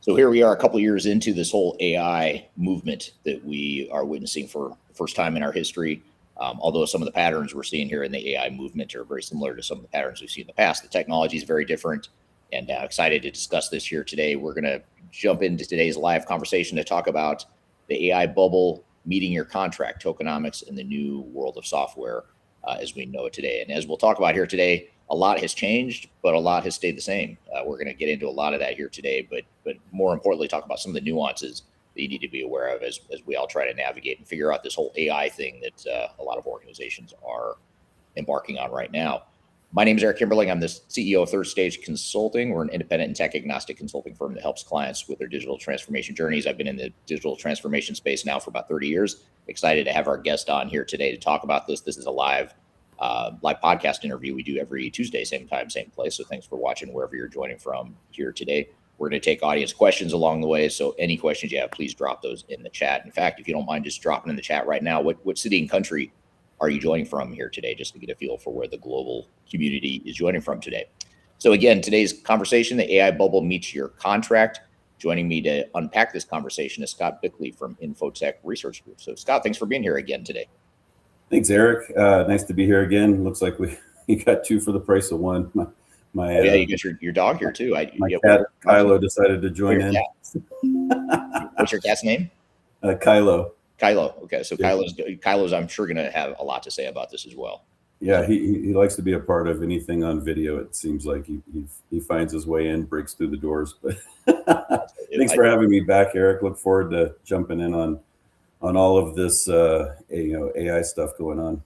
So here we are a couple of years into this whole AI movement that we are witnessing for the first time in our history. Although some of the patterns we're seeing here in the AI movement are very similar to some of the patterns we've seen in the past, the technology is very different, and excited to discuss this here today. We're going to jump into today's live conversation to talk about the AI bubble meeting your contract, tokenomics in the new world of software as we know it today. And as we'll talk about here today, a lot has changed, but a lot has stayed the same. We're going to get into a lot of that here today, but more importantly, talk about some of the nuances that you need to be aware of as we all try to navigate and figure out this whole AI thing that a lot of organizations are embarking on right now. My name is Eric Kimberling. I'm the CEO of Third Stage Consulting. We're an independent and tech-agnostic consulting firm that helps clients with their digital transformation journeys. I've been in the digital transformation space now for about 30 years. Excited to have our guest on here today to talk about this. This is a live podcast interview we do every Tuesday, same time, same place. So thanks for watching wherever you're joining from here today. We're going to take audience questions along the way. So any questions you have, please drop those in the chat. In fact, if you don't mind just dropping in the chat right now, what city and country are you joining from here today, just to get a feel for where the global community is joining from today. So again, today's conversation, the AI bubble meets your contract. Joining me to unpack this conversation is Scott Bickley from Infotech Research Group. So Scott, thanks for being here again today. Thanks, Eric. Nice to be here again. Looks like we got two for the price of one. Yeah, you got your dog here too. My cat Kylo decided to join in. What's your cat's name? Kylo. Kylo. Okay, so yeah. Kylo's I'm sure going to have a lot to say about this as well. Yeah, he likes to be a part of anything on video. It seems like he finds his way in, breaks through the doors. But thanks for having me back, Eric. Look forward to jumping in on all of this AI stuff going on.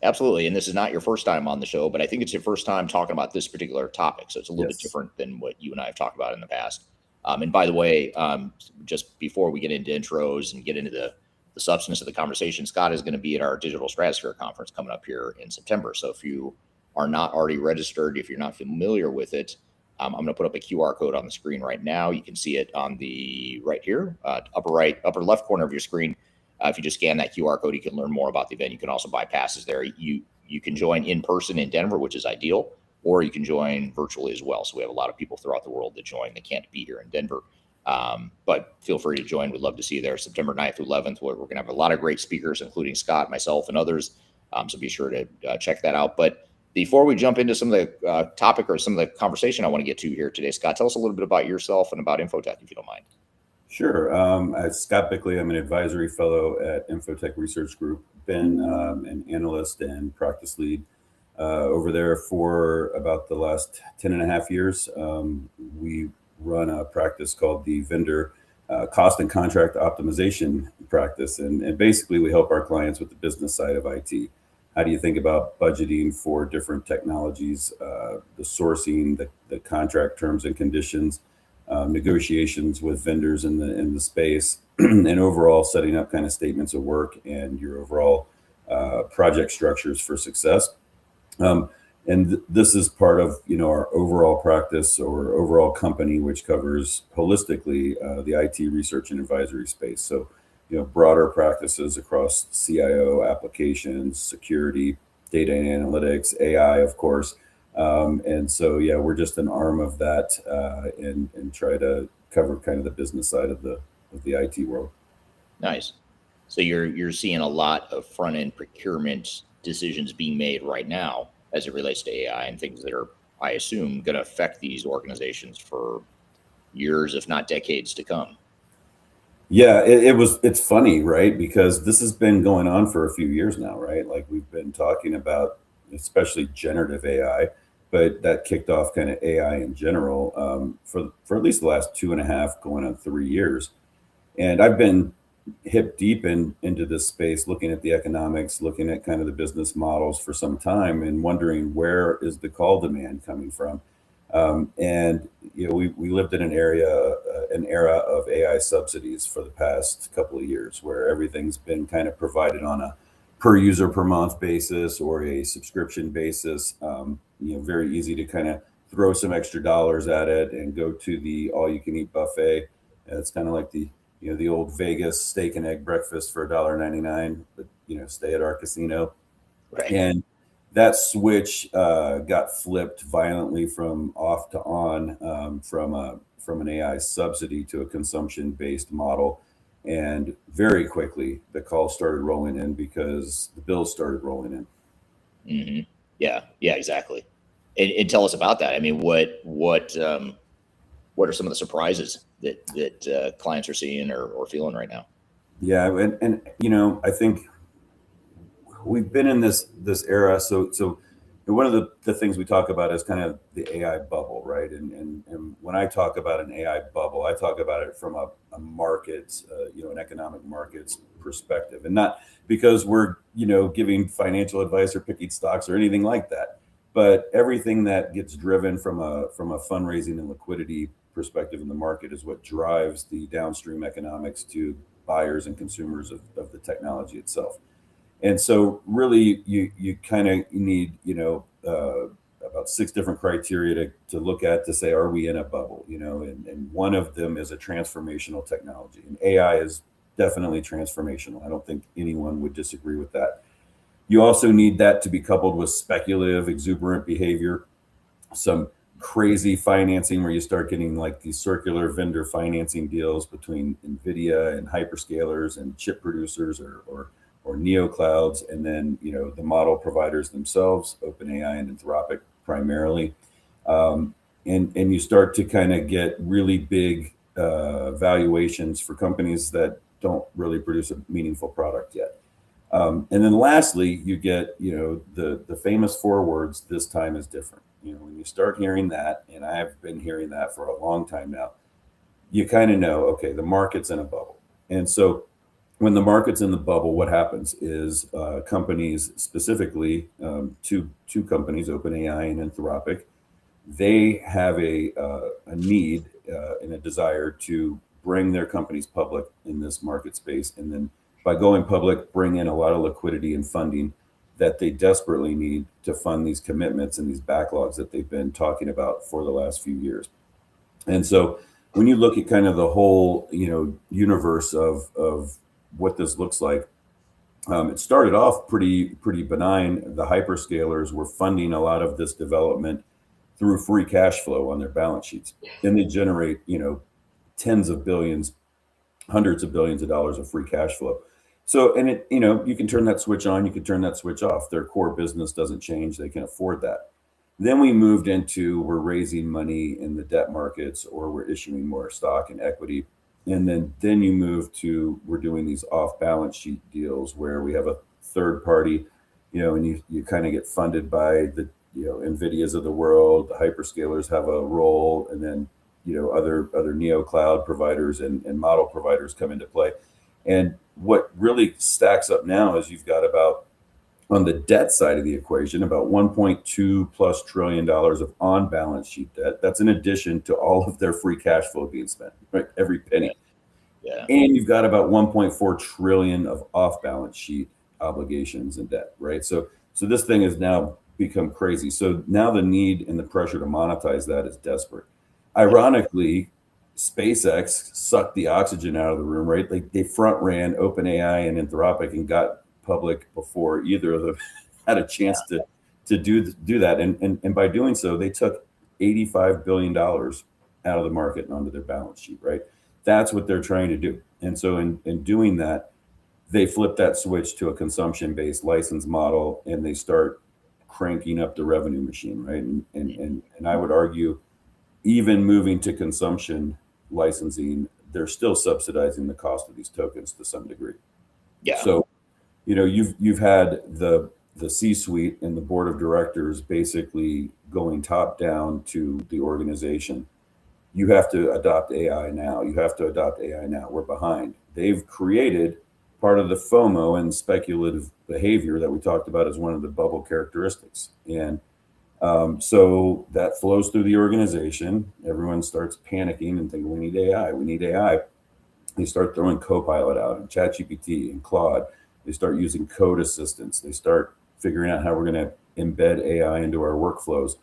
Absolutely. And this is not your first time on the show, but I think it's your first time talking about this particular topic. So it's a little bit different than what you and I have talked about in the past. And by the way, just before we get into intros and get into the substance of the conversation, Scott is going to be at our Digital Stratosphere conference coming up here in September. So if you are not already registered, if you're not familiar with it, I'm going to put up a QR code on the screen right now. You can see it on the right here, upper left corner of your screen. If you just scan that QR code, you can learn more about the event. You can also buy passes there. You can join in person in Denver, which is ideal, or you can join virtually as well. So we have a lot of people throughout the world that join. They can't be here in Denver, but feel free to join. We'd love to see you there September 9th through 11th, where we're going to have a lot of great speakers, including Scott, myself, and others. So be sure to check that out. But before we jump into some of the topic or some of the conversation I want to get to here today, Scott, tell us a little bit about yourself and about Infotech, if you don't mind. Sure. I'm Scott Bickley. I'm an advisory fellow at Infotech Research Group. Been an analyst and practice lead over there for about the last 10 and a half years. We run a practice called the Vendor Cost and Contract Optimization practice. And basically, we help our clients with the business side of IT. How do you think about budgeting for different technologies, the sourcing, the contract terms and conditions, negotiations with vendors in the space, and overall setting up kind of statements of work and your overall project structures for success. And this is part of our overall practice or overall company, which covers holistically the IT research and advisory space. So broader practices across CIO, applications, security, data and analytics, AI, of course. And so, yeah, we're just an arm of that and try to cover kind of the business side of the IT world. Nice. So you're seeing a lot of front-end procurement decisions being made right now as it relates to AI and things that are, I assume, going to affect these organizations for years, if not decades to come. Yeah, it's funny, right? Because this has been going on for a few years now, right? Like we've been talking about, especially generative AI, but that kicked off kind of AI in general for at least the last 2.5 going on 3 years. And I've been hip deep into this space, looking at the economics, looking at kind of the business models for some time and wondering where is the call demand coming from. And we lived in an era of AI subsidies for the past couple of years, where everything's been kind of provided on a per user per month basis or a subscription basis. Very easy to kind of throw some extra dollars at it and go to the all you can eat buffet. It's kind of like the old Vegas steak and egg breakfast for $1.99, but stay at our casino. Right. And that switch got flipped violently from off to on from from an AI subsidy to a consumption-based model. And very quickly, the calls started rolling in because the bills started rolling in. Mm-hmm. Yeah, exactly. And tell us about that. I mean, what are some of the surprises that clients are seeing or feeling right now? Yeah, and I think we've been in this era. So one of the things we talk about is kind of the AI bubble, right? And when I talk about an AI bubble, I talk about it from a markets, an economic markets perspective, and not because we're giving financial advice or picking stocks or anything like that, but everything that gets driven from a fundraising and liquidity perspective in the market is what drives the downstream economics to buyers and consumers of the technology itself. And so really you kind of need, about 6 different criteria to look at to say, are we in a bubble? And one of them is a transformational technology. And AI is definitely transformational. I don't think anyone would disagree with that. You also need that to be coupled with speculative, exuberant behavior, some crazy financing where you start getting like these circular vendor financing deals between NVIDIA and hyperscalers and chip producers or neoclouds, and then the model providers themselves, OpenAI and Anthropic primarily, and you start to kind of get really big valuations for companies that don't really produce a meaningful product yet. And then lastly, you get the famous 4 words, "This time is different." When you start hearing that, and I've been hearing that for a long time now, you kind of know, okay, the market's in a bubble. And so when the market's in the bubble, what happens is companies, specifically 2 companies, OpenAI and Anthropic, they have a need and a desire to bring their companies public in this market space. And then by going public, bring in a lot of liquidity and funding that they desperately need to fund these commitments and these backlogs that they've been talking about for the last few years. And so when you look at kind of the whole, universe of what this looks like, it started off pretty benign. The hyperscalers were funding a lot of this development through free cash flow on their balance sheets. Then they generate, tens of billions, hundreds of billions of dollars of free cash flow. So, and it, you can turn that switch on, you can turn that switch off. Their core business doesn't change. They can afford that. Then we moved into, we're raising money in the debt markets, or we're issuing more stock and equity. And then you move to, we're doing these off balance sheet deals where we have a third party, and you kind of get funded by the, NVIDIAs of the world. The hyperscalers have a role, and then, other neo cloud providers and model providers come into play. And what really stacks up now is you've got about, on the debt side of the equation, about $1.2+ trillion of on balance sheet debt. That's in addition to all of their free cash flow being spent, right? Every penny. Yeah. And you've got about 1.4 trillion of off balance sheet obligations and debt, right? So this thing has now become crazy. So now the need and the pressure to monetize that is desperate. Ironically, SpaceX sucked the oxygen out of the room, right? Like they front ran OpenAI and Anthropic and got public before either of them had a chance to do that. And by doing so, they took $85 billion out of the market and onto their balance sheet, right? That's what they're trying to do. And so in doing that, they flip that switch to a consumption-based license model, and they start cranking up the revenue machine, right? And I would argue, even moving to consumption licensing, they're still subsidizing the cost of these tokens to some degree. Yeah. So, you've had the C-suite and the board of directors basically going top down to the organization. You have to adopt AI now. You have to adopt AI now. We're behind. They've created part of the FOMO and speculative behavior that we talked about as one of the bubble characteristics. And so that flows through the organization. Everyone starts panicking and thinking, we need AI, we need AI. They start throwing Copilot out and ChatGPT and Claude. They start using code assistants. They start figuring out how we're going to embed AI into our workflows.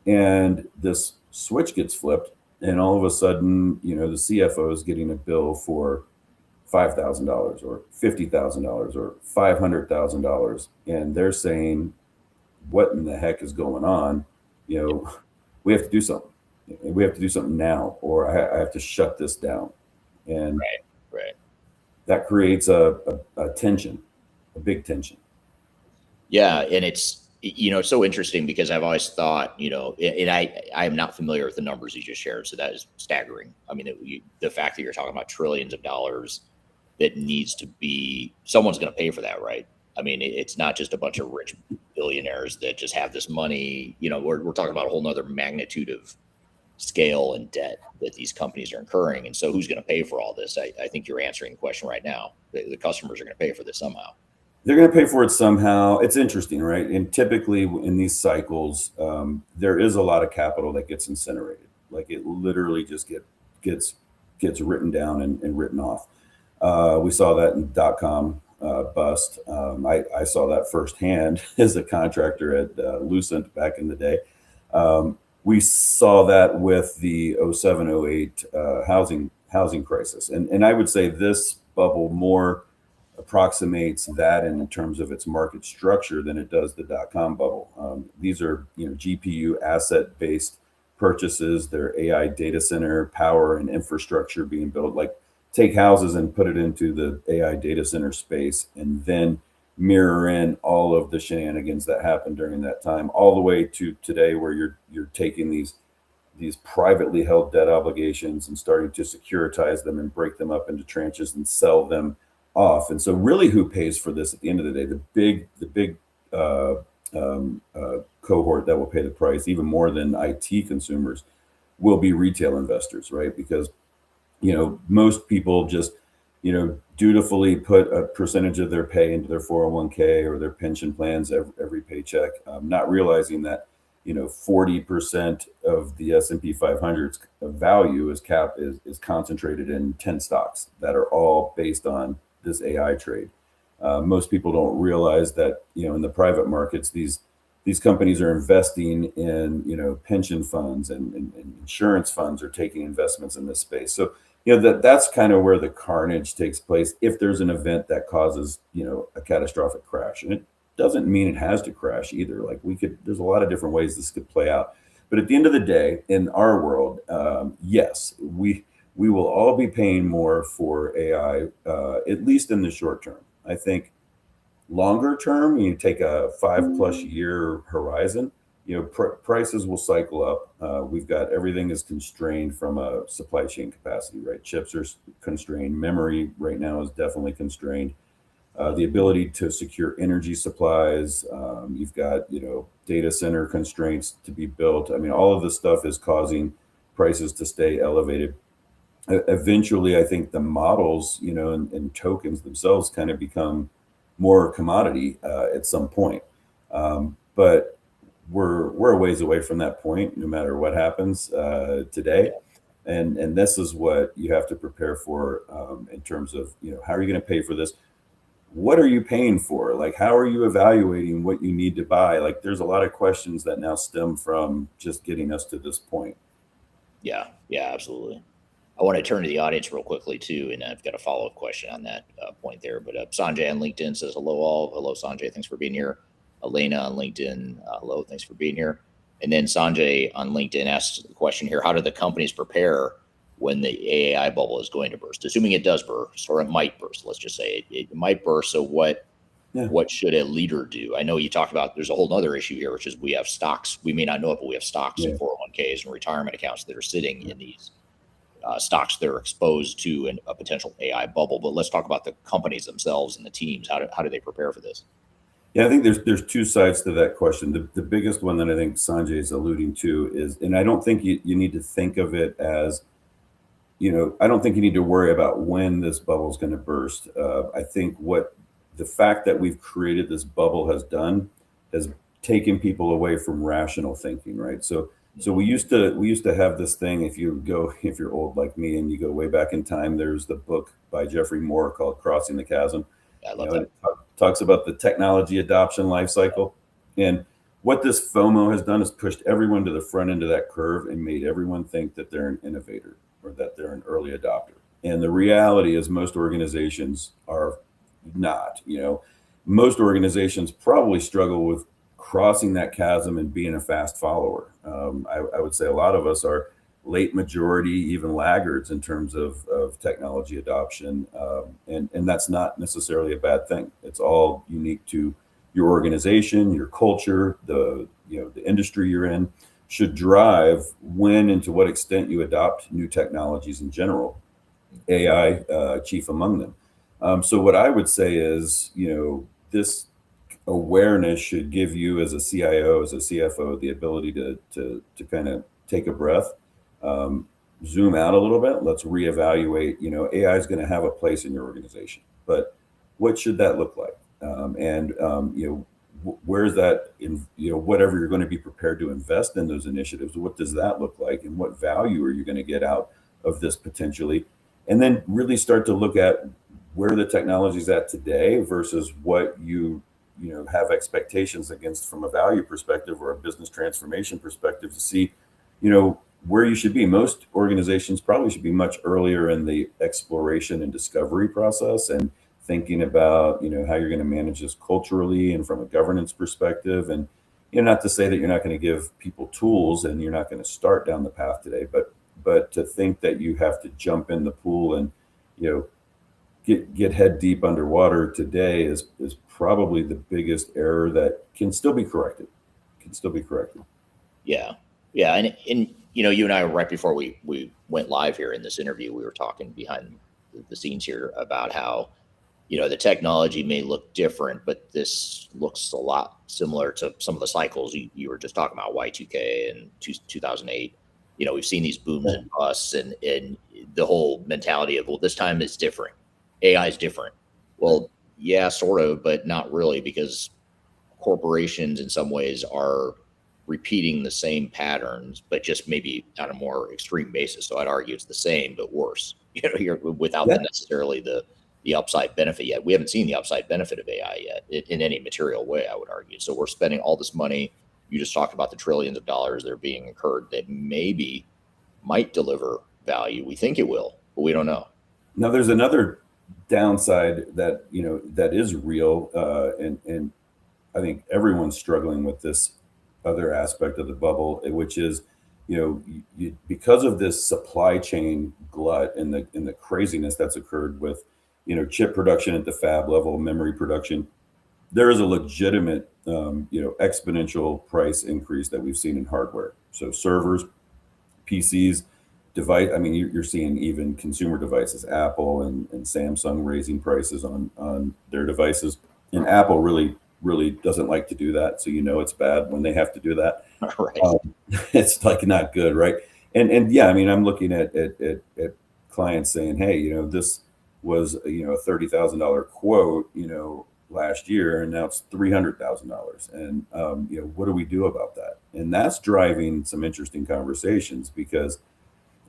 And this switch gets flipped. And all of a sudden, the CFO is getting a bill for $5,000 or $50,000 or $500,000. And they're saying, what in the heck is going on? We have to do something. we have to do something now, or I have to shut this down. And Right. Right. that creates a tension, a big tension. Yeah, and it's it's so interesting because I've always thought and I am not familiar with the numbers you just shared, so that is staggering. I mean, the fact that you're talking about trillions of dollars that needs to be someone's going to pay for that, right? I mean, it's not just a bunch of rich billionaires that just have this money. We're talking about a whole nother magnitude of scale and debt that these companies are incurring, and so who's going to pay for all this? I think you're answering the question right now. The customers are going to pay for this somehow. They're going to pay for it somehow. It's interesting, right? And typically in these cycles, there is a lot of capital that gets incinerated. Like it literally just gets written down and written off. We saw that in .com bust. I saw that firsthand as a contractor at Lucent back in the day. We saw that with the 07, 08 housing crisis. And I would say this bubble more approximates that in terms of its market structure than it does the .com bubble. These are GPU asset-based purchases. They're AI data center power and infrastructure being built. Like take houses and put it into the AI data center space, and then mirror in all of the shenanigans that happened during that time, all the way to today, where you're taking these privately held debt obligations and starting to securitize them and break them up into tranches and sell them off. And so really who pays for this at the end of the day? The big cohort that will pay the price, even more than IT consumers, will be retail investors, right? Because most people just dutifully put a percentage of their pay into their 401k or their pension plans every paycheck, not realizing that 40% of the S&P 500's value is concentrated in 10 stocks that are all based on this AI trade. Most people don't realize that in the private markets, these companies are investing in pension funds and insurance funds are taking investments in this space. So that's kind of where the carnage takes place if there's an event that causes a catastrophic crash. And it doesn't mean it has to crash either. Like there's a lot of different ways this could play out. But at the end of the day, in our world, yes, we will all be paying more for AI, at least in the short term. I think longer term, you take a 5+ year horizon, prices will cycle up. We've got everything is constrained from a supply chain capacity, right? Chips are constrained. Memory right now is definitely constrained. The ability to secure energy supplies. You've got, data center constraints to be built. I mean, all of this stuff is causing prices to stay elevated. Eventually, I think the models, and tokens themselves kind of become more commodity at some point. But we're a ways away from that point, no matter what happens today. And this is what you have to prepare for in terms of, how are you going to pay for this? What are you paying for? Like, how are you evaluating what you need to buy? Like, there's a lot of questions that now stem from just getting us to this point. Yeah, absolutely. I want to turn to the audience real quickly too, and I've got a follow-up question on that point there. But Sanjay on LinkedIn says hello all. Hello Sanjay, thanks for being here. Elena on LinkedIn, hello, thanks for being here. And then Sanjay on LinkedIn asks the question here: how do the companies prepare when the AI bubble is going to burst? Assuming it does burst, or it might burst. Let's just say it might burst. So what should a leader do? I know you talked about there's a whole other issue here, which is we have stocks. We may not know it, but we have stocks and 401ks and retirement accounts that are sitting in these stocks that are exposed to a potential AI bubble. But let's talk about the companies themselves and the teams. How do they prepare for this? Yeah, I think there's two sides to that question. The biggest one that I think Sanjay is alluding to is, and I don't think you need to think of it as, I don't think you need to worry about when this bubble is going to burst. I think what the fact that we've created this bubble has done has taken people away from rational thinking, right? So we used to have this thing. If you're old like me and you go way back in time, there's the book by Jeffrey Moore called Crossing the Chasm. I love that. It talks about the technology adoption life cycle. And what this FOMO has done is pushed everyone to the front end of that curve and made everyone think that they're an innovator or that they're an early adopter. And the reality is most organizations are not. Most organizations probably struggle with crossing that chasm and being a fast follower. I would say a lot of us are late majority, even laggards in terms of technology adoption. And that's not necessarily a bad thing. It's all unique to your organization, your culture, the industry you're in should drive when and to what extent you adopt new technologies in general, AI chief among them. So what I would say is, this awareness should give you as a CIO, as a CFO, the ability to kind of take a breath, zoom out a little bit. Let's reevaluate. AI is going to have a place in your organization, but what should that look like? Where's that in, whatever you're going to be prepared to invest in those initiatives, what does that look like? And what value are you going to get out of this potentially? And then really start to look at where the technology is at today versus what you have expectations against from a value perspective or a business transformation perspective to see, where you should be. Most organizations probably should be much earlier in the exploration and discovery process and thinking about, how you're going to manage this culturally and from a governance perspective. And, not to say that you're not going to give people tools and you're not going to start down the path today, but to think that you have to jump in the pool and, get head deep underwater today is probably the biggest error that can still be corrected. Yeah. And you and I, right before we went live here in this interview, we were talking behind the scenes here about how, the technology may look different, but this looks a lot similar to some of the cycles you were just talking about, Y2K and 2008. We've seen these booms and busts and the whole mentality of, well, this time is different. AI is different. Well, yeah, sort of, but not really, because corporations in some ways are repeating the same patterns, but just maybe on a more extreme basis. So I'd argue it's the same, but worse, here without necessarily the upside benefit yet. We haven't seen the upside benefit of AI yet in any material way, I would argue. So we're spending all this money. You just talked about the trillions of dollars that are being incurred that maybe might deliver value. We think it will, but we don't know. Now, there's another downside that, that is real. And I think everyone's struggling with this other aspect of the bubble, which is, because of this supply chain glut and the craziness that's occurred with, chip production at the fab level, memory production, there is a legitimate, exponential price increase that we've seen in hardware. So servers, PCs, device. I mean, you're seeing even consumer devices, Apple and Samsung raising prices on their devices, and Apple really doesn't like to do that. So it's bad when they have to do that. Right. It's like not good, right? And yeah, I mean, I'm looking at clients saying, hey, this was a $30,000 quote, last year, and now it's $300,000. And what do we do about that? And that's driving some interesting conversations because,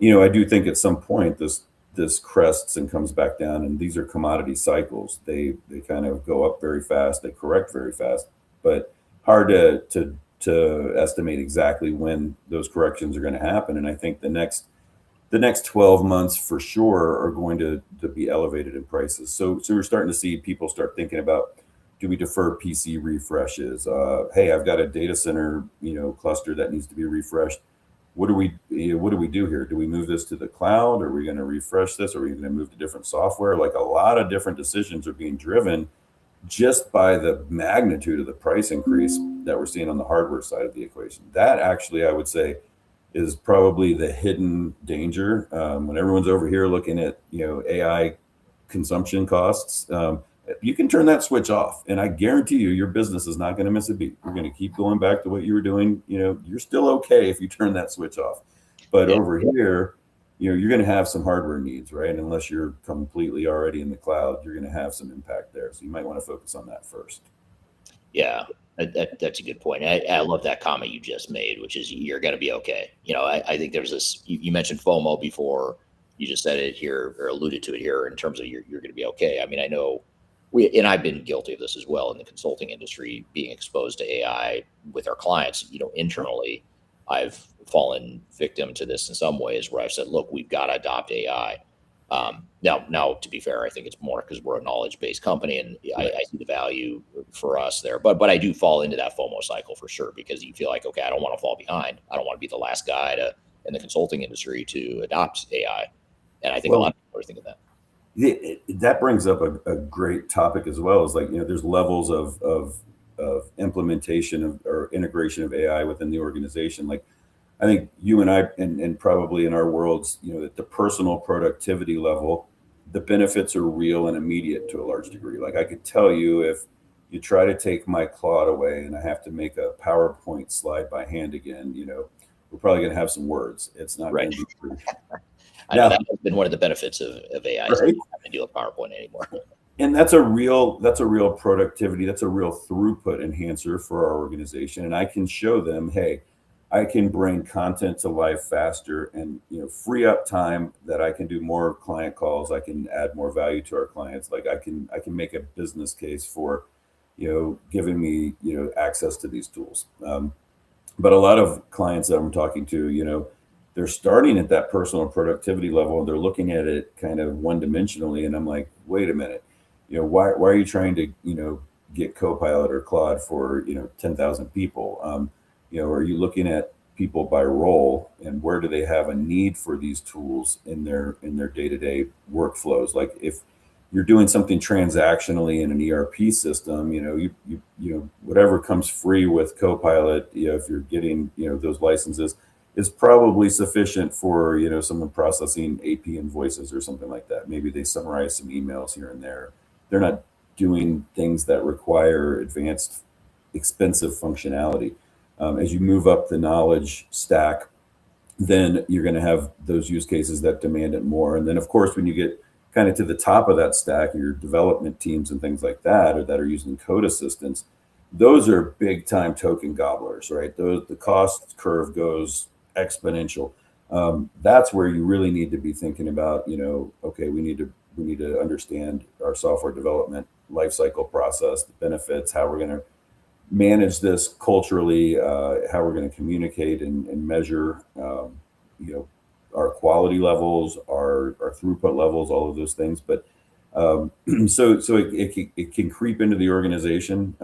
I do think at some point this crests and comes back down, and these are commodity cycles. They kind of go up very fast, they correct very fast, but hard to estimate exactly when those corrections are going to happen. And I think the next 12 months for sure are going to be elevated in prices. So we're starting to see people start thinking about, do we defer PC refreshes? Hey, I've got a data center, cluster that needs to be refreshed. What do we do here? Do we move this to the cloud? Are we going to refresh this? Are we going to move to different software? Like a lot of different decisions are being driven just by the magnitude of the price increase that we're seeing on the hardware side of the equation. That actually, I would say, is probably the hidden danger. When everyone's over here looking at, AI consumption costs, you can turn that switch off. And I guarantee you, your business is not going to miss a beat. You're going to keep going back to what you were doing. You're still okay if you turn that switch off. But over here, you're going to have some hardware needs, right? Unless you're completely already in the cloud, you're going to have some impact there. So you might want to focus on that first. Yeah, that's a good point. I love that comment you just made, which is you're going to be okay. I think there's this, you mentioned FOMO before. You just said it here or alluded to it here in terms of you're going to be okay. I mean, I know I've been guilty of this as well in the consulting industry, being exposed to AI with our clients, internally. I've fallen victim to this in some ways where I've said, look, we've got to adopt AI. Now, to be fair, I think it's more because we're a knowledge-based company and I see the value for us there. But I do fall into that FOMO cycle for sure, because you feel like, okay, I don't want to fall behind. I don't want to be the last guy to in the consulting industry to adopt AI. And I think a lot of people are thinking that. That brings up a great topic as well. Is like, there's levels of implementation or integration of AI within the organization. Like, I think you and I, and probably in our worlds, at the personal productivity level, the benefits are real and immediate to a large degree. Like, I could tell you, if you try to take my Claude away and I have to make a PowerPoint slide by hand again, we're probably going to have some words. It's not right. going to be pretty. I know that has been one of the benefits of AI. Right? So you don't have to deal with PowerPoint anymore. And that's a real productivity. That's a real throughput enhancer for our organization. And I can show them, hey, I can bring content to life faster and, free up time that I can do more client calls. I can add more value to our clients. Like, I can make a business case for, giving me, access to these tools. But a lot of clients that I'm talking to, they're starting at that personal productivity level and they're looking at it kind of one-dimensionally. And I'm like, wait a minute, why are you trying to, get Copilot or Claude for, 10,000 people? Are you looking at people by role, and where do they have a need for these tools in their day-to-day workflows? Like, if you're doing something transactionally in an ERP system, whatever comes free with Copilot, if you're getting, those licenses, is probably sufficient for, someone processing AP invoices or something like that. Maybe they summarize some emails here and there. They're not doing things that require advanced, expensive functionality. As you move up the knowledge stack, then you're going to have those use cases that demand it more. And then, of course, when you get kind of to the top of that stack, your development teams and things like that, or that are using code assistants, those are big time token gobblers, right? The cost curve goes exponential. That's where you really need to be thinking about, okay, we need to understand our software development lifecycle process, the benefits, how we're going to manage this culturally, how we're going to communicate and measure, our quality levels, our throughput levels, all of those things. But so it can creep into the organization,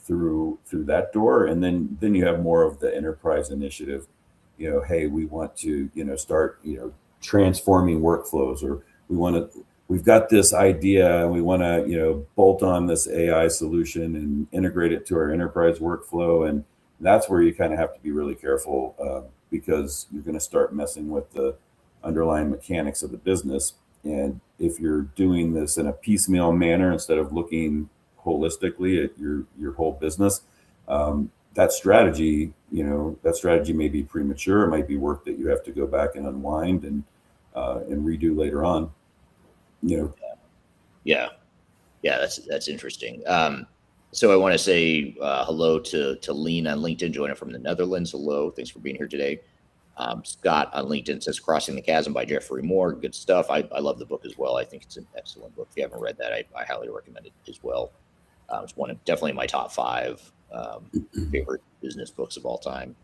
through that door, and then you have more of the enterprise initiative. Hey, we want to start transforming workflows, or we've got this idea and we want to bolt on this AI solution and integrate it to our enterprise workflow. And that's where you kind of have to be really careful, because you're going to start messing with the underlying mechanics of the business. And if you're doing this in a piecemeal manner instead of looking holistically at your whole business, that strategy may be premature. It might be work that you have to go back and unwind and redo later on. Yeah, that's interesting. So I want to say hello to Lean on LinkedIn, joining from the Netherlands. Hello, thanks for being here today. Scott on LinkedIn says Crossing the Chasm by Jeffrey Moore. Good stuff. I love the book as well. I think it's an excellent book. If you haven't read that, I highly recommend it as well. It's definitely my top 5 favorite business books of all time.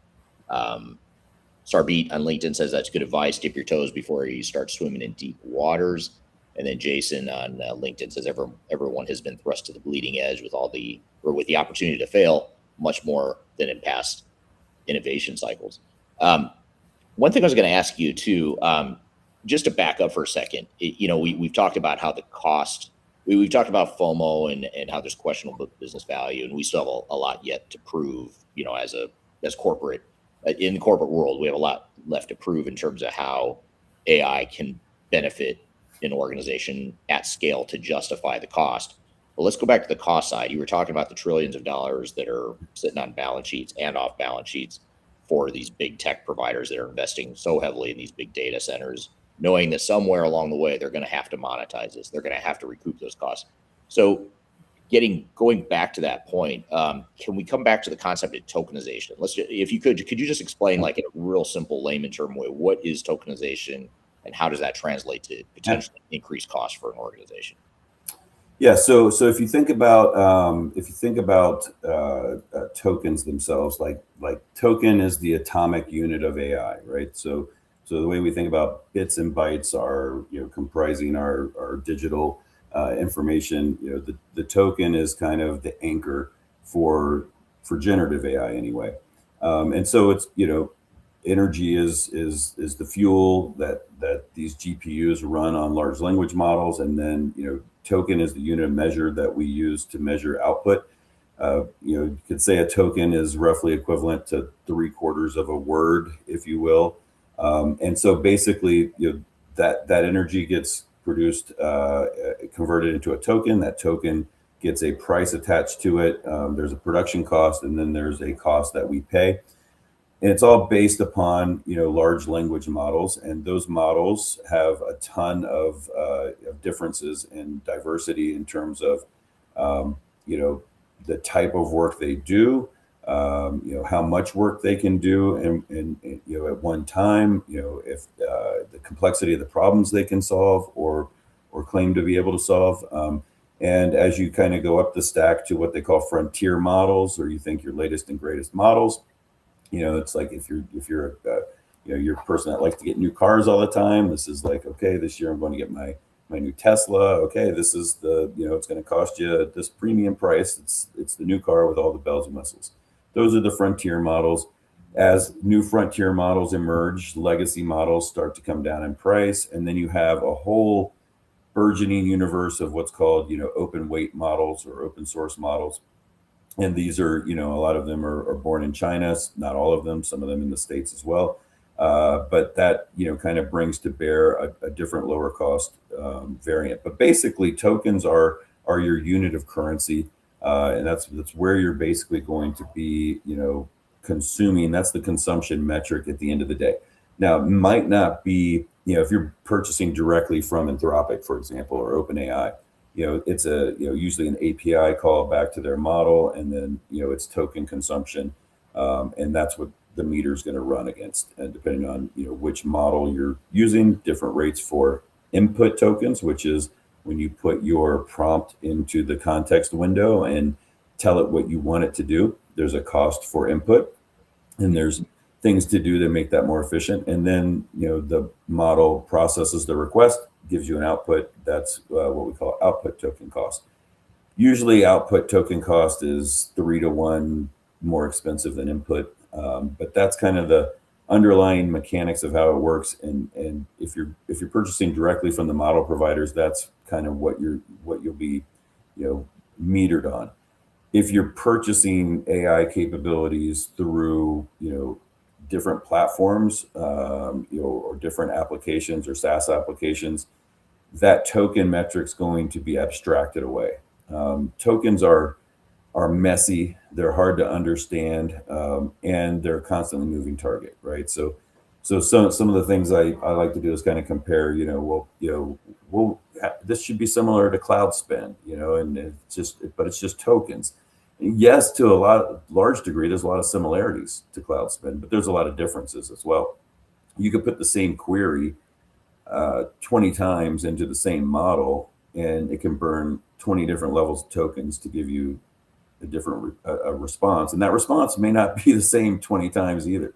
Sarbeat on LinkedIn says that's good advice. Dip your toes before you start swimming in deep waters. And then Jason on LinkedIn says everyone has been thrust to the bleeding edge with with the opportunity to fail much more than in past innovation cycles. One thing I was going to ask you too, just to back up for a second, we've talked about how the cost, we've talked about FOMO and how there's questionable business value, and we still have a lot yet to prove, as corporate, in the corporate world, we have a lot left to prove in terms of how AI can benefit an organization at scale to justify the cost. Well, let's go back to the cost side. You were talking about the trillions of dollars that are sitting on balance sheets and off balance sheets for these big tech providers that are investing so heavily in these big data centers, knowing that somewhere along the way, they're going to have to monetize this. They're going to have to recoup those costs. So going back to that point, can we come back to the concept of tokenization? If you could you just explain, like in a real simple layman term way, what is tokenization and how does that translate to potentially increased cost for an organization? Yeah. So if you think about tokens themselves, like token is the atomic unit of AI, right? So the way we think about bits and bytes are comprising our digital information. The token is kind of the anchor for generative AI anyway. And so it's energy is the fuel that these GPUs run on large language models, and then token is the unit of measure that we use to measure output. You could say a token is roughly equivalent to 3/4 of a word, if you will. And so basically, that energy gets produced, converted into a token. That token gets a price attached to it. There's a production cost, and then there's a cost that we pay. And it's all based upon large language models, and those models have a ton of differences in diversity in terms of the type of work they do, how much work they can do, and at one time, if the complexity of the problems they can solve or claim to be able to solve. And as you kind of go up the stack to what they call frontier models, or you think your latest and greatest models, it's like if you're a person that likes to get new cars all the time, this is like, okay, this year I'm going to get my new Tesla. Okay, this is it's going to cost you this premium price. It's the new car with all the bells and whistles. Those are the frontier models. As new frontier models emerge, legacy models start to come down in price, and then you have a whole burgeoning universe of what's called open weight models or open source models. And these are, a lot of them are born in China, not all of them, some of them in the States as well. But that, kind of brings to bear a different lower cost variant. But basically, tokens are your unit of currency. And that's where you're basically going to be, consuming. That's the consumption metric at the end of the day. Now, it might not be, if you're purchasing directly from Anthropic, for example, or OpenAI, it's usually an API call back to their model, and then it's token consumption, and that's what the meter is going to run against. And depending on which model you're using, different rates for input tokens, which is when you put your prompt into the context window and tell it what you want it to do. There's a cost for input, and there's things to do to make that more efficient. And then the model processes the request, gives you an output. That's what we call output token cost. Usually output token cost is 3 to 1 more expensive than input. But that's kind of the underlying mechanics of how it works. And if you're purchasing directly from the model providers, that's kind of what you'll be metered on. If you're purchasing AI capabilities through different platforms, or different applications or SaaS applications, that token metric's going to be abstracted away. Tokens are messy, they're hard to understand, and they're a constantly moving target, right? So some of the things I like to do is kind of compare, this should be similar to cloud spend, and it's just tokens. Yes, to a large degree, there's a lot of similarities to cloud spend, but there's a lot of differences as well. You could put the same query 20 times into the same model, and it can burn 20 different levels of tokens to give you a different response. And that response may not be the same 20 times either.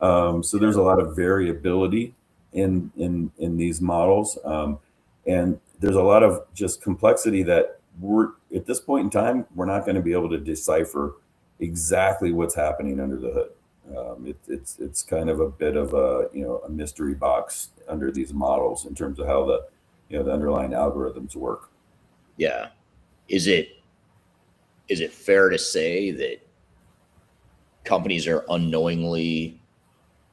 So there's a lot of variability in these models. And there's a lot of just complexity that at this point in time, we're not going to be able to decipher exactly what's happening under the hood. It's kind of a bit of a mystery box under these models in terms of how the underlying algorithms work. Yeah. Is it fair to say that companies are unknowingly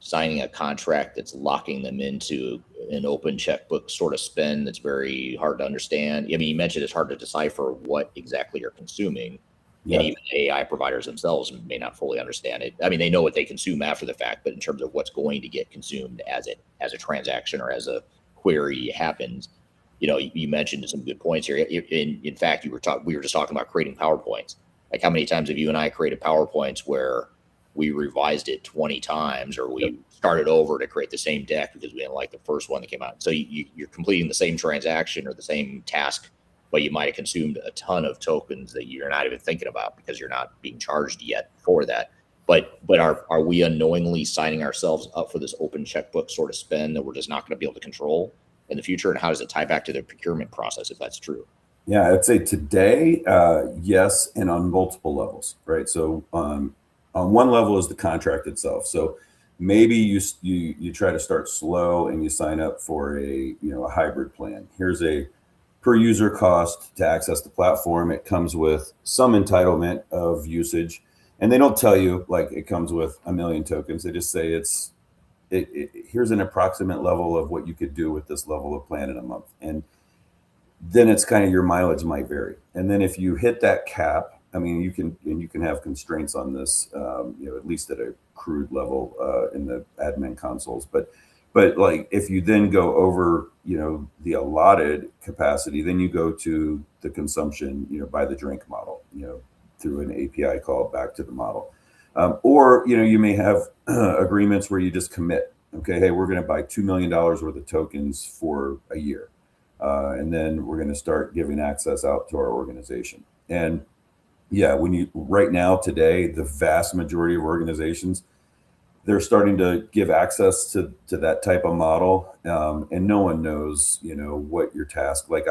signing a contract that's locking them into an open checkbook sort of spend that's very hard to understand? I mean, you mentioned it's hard to decipher what exactly you're consuming. Yeah. And even AI providers themselves may not fully understand it. I mean, they know what they consume after the fact, but in terms of what's going to get consumed as a transaction or as a query happens, you mentioned some good points here. In fact, we were just talking about creating PowerPoints. Like, how many times have you and I created PowerPoints where we revised it 20 times, or we started over to create the same deck because we didn't like the first one that came out? So you're completing the same transaction or the same task, but you might have consumed a ton of tokens that you're not even thinking about because you're not being charged yet for that. But are we unknowingly signing ourselves up for this open checkbook sort of spend that we're just not going to be able to control in the future? And how does it tie back to the procurement process if that's true? Yeah, I'd say today, yes, and on multiple levels, right? So on one level is the contract itself. So maybe you try to start slow and you sign up for a hybrid plan. Here's a per user cost to access the platform. It comes with some entitlement of usage, and they don't tell you like it comes with 1 million tokens. They just say here's an approximate level of what you could do with this level of plan in a month. And then it's kind of your mileage might vary. And then if you hit that cap, I mean, you can have constraints on this, at least at a crude level in the admin consoles. But like if you then go over, the allotted capacity, then you go to the consumption, by the drink model, through an API call back to the model. Or, you may have agreements where you just commit. Okay, hey, we're going to buy $2 million worth of tokens for a year. And then we're going to start giving access out to our organization. And yeah, right now today, the vast majority of organizations, they're starting to give access to that type of model. And no one knows, what your task, like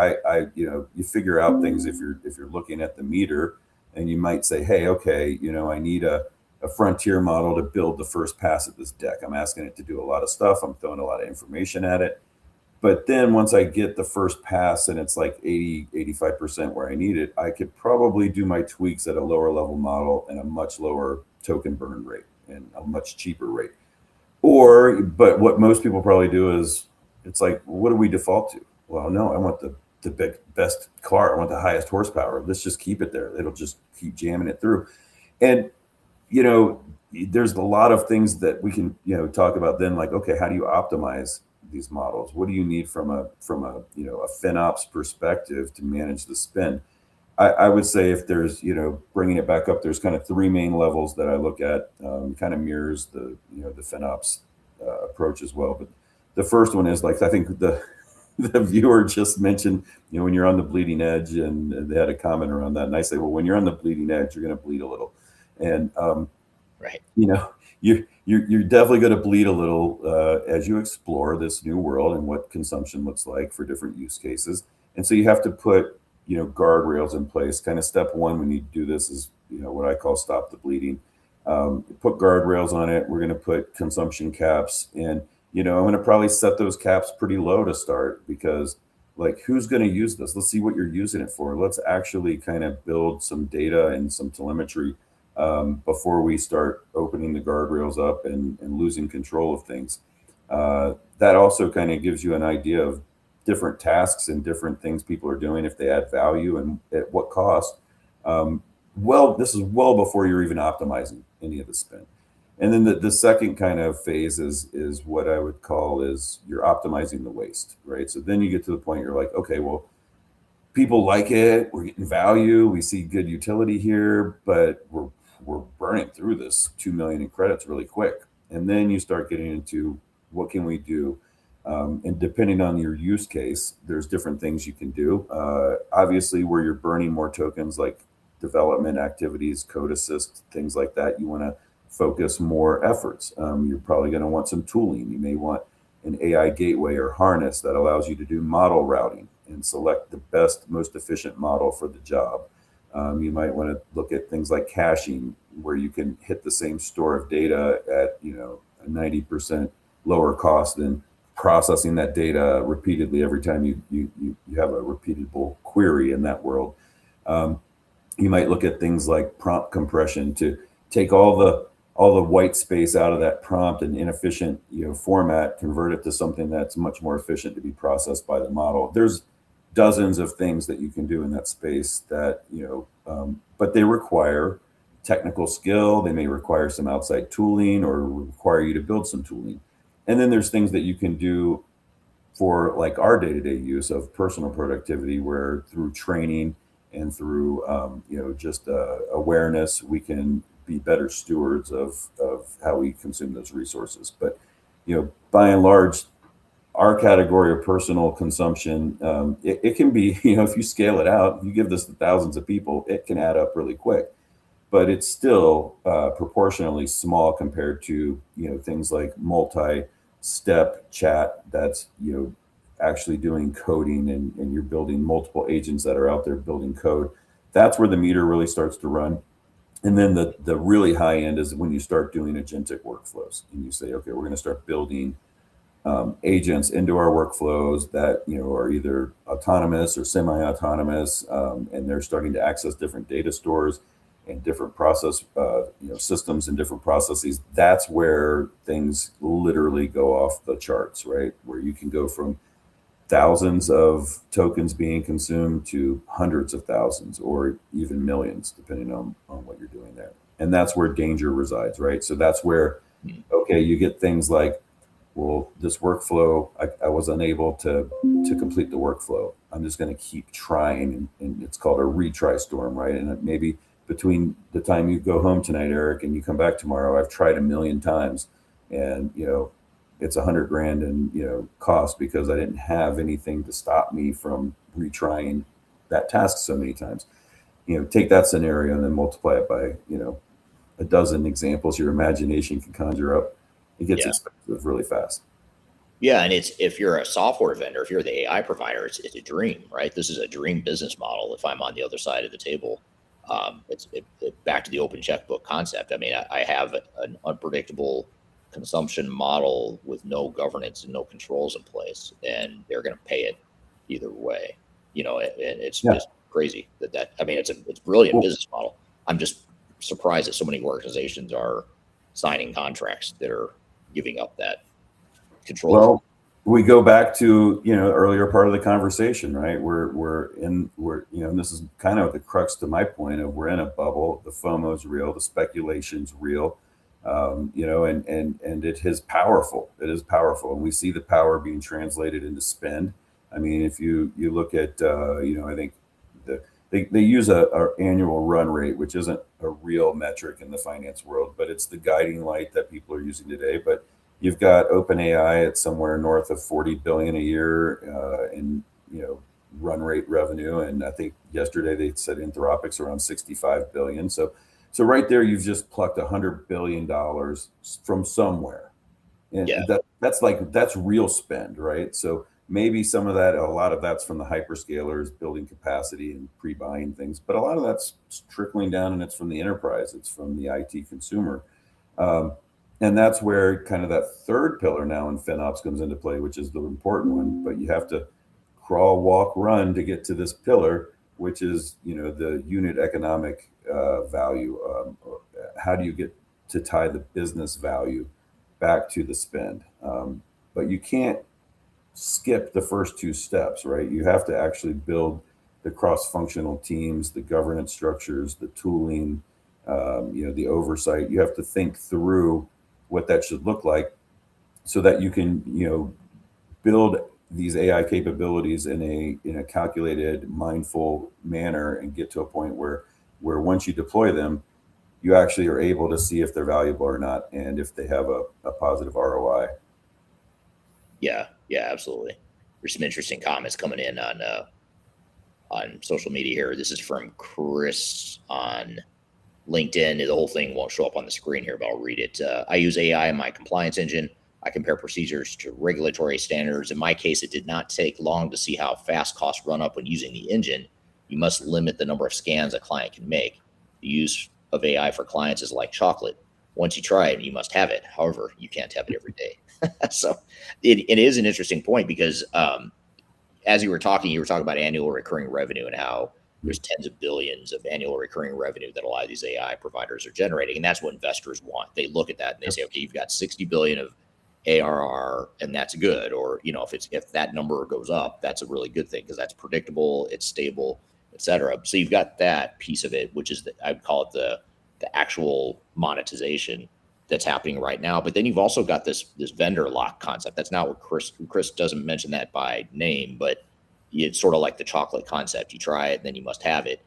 you figure out things if you're looking at the meter, and you might say, hey, okay, I need a frontier model to build the first pass at this deck. I'm asking it to do a lot of stuff. I'm throwing a lot of information at it. But then once I get the first pass and it's like 85% where I need it, I could probably do my tweaks at a lower level model and a much lower token burn rate and a much cheaper rate. But what most people probably do is, it's like, what do we default to? Well, no, I want the best car. I want the highest horsepower. Let's just keep it there. It'll just keep jamming it through. And, there's a lot of things that we can, talk about then, like, okay, how do you optimize these models? What do you need from a FinOps perspective to manage the spend? I would say if there's, bringing it back up, there's kind of 3 main levels that I look at. Kind of mirrors the FinOps approach as well. But the first one is, like, I think the viewer just mentioned, when you're on the bleeding edge, and they had a comment around that. And I say, well, when you're on the bleeding edge, you're going to bleed a little. And, right. You're definitely going to bleed a little as you explore this new world and what consumption looks like for different use cases. And so you have to put, guardrails in place. Kind of step one when you do this is, what I call stop the bleeding. Put guardrails on it. We're going to put consumption caps, and, I'm going to probably set those caps pretty low to start, because, like, who's going to use this? Let's see what you're using it for. Let's actually kind of build some data and some telemetry before we start opening the guardrails up and losing control of things. That also kind of gives you an idea of different tasks and different things people are doing, if they add value and at what cost. This is well before you're even optimizing any of the spend. And then the second kind of phase is what I would call is you're optimizing the waste, right? So then you get to the point you're like, okay, well, people like it, we're getting value, we see good utility here, but we're burning through this 2 million in credits really quick. And then you start getting into what can we do? And depending on your use case, there's different things you can do. Obviously, where you're burning more tokens, like development activities, code assist, things like that, you want to focus more efforts. You're probably going to want some tooling. You may want an AI gateway or harness that allows you to do model routing and select the best, most efficient model for the job. You might want to look at things like caching, where you can hit the same store of data at a 90% lower cost than processing that data repeatedly every time you have a repeatable query in that world. You might look at things like prompt compression to take all the white space out of that prompt and inefficient format, convert it to something that's much more efficient to be processed by the model. There's dozens of things that you can do in that space that, but they require technical skill. They may require some outside tooling or require you to build some tooling. And then there's things that you can do for, like, our day-to-day use of personal productivity, where through training and through, just awareness, we can be better stewards of how we consume those resources. But, by and large, our category of personal consumption, it can be, if you scale it out, if you give this to thousands of people, it can add up really quick. But it's still proportionally small compared to, things like multi-step chat that's, actually doing coding, and you're building multiple agents that are out there building code. That's where the meter really starts to run. And then the really high end is when you start doing agentic workflows and you say, okay, we're going to start building agents into our workflows that are either autonomous or semi-autonomous, and they're starting to access different data stores and different process systems and different processes. That's where things literally go off the charts, right? Where you can go from thousands of tokens being consumed to hundreds of thousands or even millions, depending on what you're doing there. And that's where danger resides, right? So that's where, okay, you get things like, well, this workflow, I was unable to complete the workflow. I'm just going to keep trying. And it's called a retry storm, right? And maybe between the time you go home tonight, Eric, and you come back tomorrow, I've tried a million times. And, it's $100,000 in cost because I didn't have anything to stop me from retrying that task so many times. Take that scenario and then multiply it by a dozen examples your imagination can conjure up. It gets expensive really fast. Yeah, and if you're a software vendor, if you're the AI provider, it's a dream, right? This is a dream business model. If I'm on the other side of the table, it's back to the open checkbook concept. I mean, I have an unpredictable consumption model with no governance and no controls in place, and they're going to pay it either way. It's just crazy that I mean, it's brilliant business model. I'm just surprised that so many organizations are signing contracts that are giving up that control. Well, we go back to earlier part of the conversation, right? And this is kind of the crux to my point of we're in a bubble. The FOMO is real, the speculation's real. And it is powerful. It is powerful, and we see the power being translated into spend. I mean, if you look at, I think they use a annual run rate, which isn't a real metric in the finance world, but it's the guiding light that people are using today. But you've got OpenAI at somewhere north of 40 billion a year in run rate revenue, and I think yesterday they said Anthropic's around 65 billion. So right there, you've just plucked $100 billion from somewhere. And that's real spend, right? So maybe some of that, a lot of that's from the hyperscalers building capacity and pre-buying things, but a lot of that's trickling down and it's from the enterprise, it's from the IT consumer. And that's where kind of that third pillar now in FinOps comes into play, which is the important one, but you have to crawl, walk, run to get to this pillar, which is, the unit economic value. How do you get to tie the business value back to the spend? But you can't skip the first two steps, right? You have to actually build the cross-functional teams, the governance structures, the tooling, the oversight. You have to think through what that should look like so that you can, build these AI capabilities in a calculated, mindful manner and get to a point where once you deploy them, you actually are able to see if they're valuable or not and if they have a positive ROI. Yeah, absolutely. There's some interesting comments coming in on social media here. This is from Chris on LinkedIn. The whole thing won't show up on the screen here, but I'll read it. I use AI in my compliance engine. I compare procedures to regulatory standards. In my case, it did not take long to see how fast costs run up when using the engine. You must limit the number of scans a client can make. The use of AI for clients is like chocolate. Once you try it, you must have it. However, you can't have it every day. So it is an interesting point because as you were talking about annual recurring revenue and how there's tens of billions of annual recurring revenue that a lot of these AI providers are generating. And that's what investors want. They look at that and they say, okay, you've got 60 billion of ARR and that's good. Or, if that number goes up, that's a really good thing because that's predictable, it's stable, et cetera. So you've got that piece of it, which is I'd call it the actual monetization that's happening right now. But then you've also got this vendor lock concept. That's not what Chris doesn't mention that by name, but it's sort of like the chocolate concept. You try it, and then you must have it.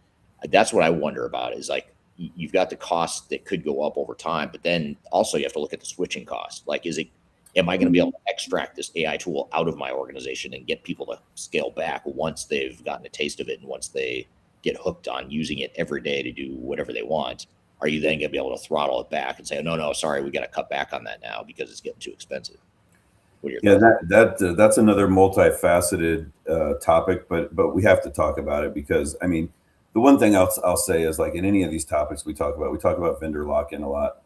That's what I wonder about is like, you've got the costs that could go up over time, but then also you have to look at the switching costs. Like, am I going to be able to extract this AI tool out of my organization and get people to scale back once they've gotten a taste of it and once they get hooked on using it every day to do whatever they want? Are you then going to be able to throttle it back and say, oh, no, sorry, we got to cut back on that now because it's getting too expensive? That's another multifaceted topic, but we have to talk about it because, I mean, The one thing I'll say is, like in any of these topics we talk about vendor lock-in a lot.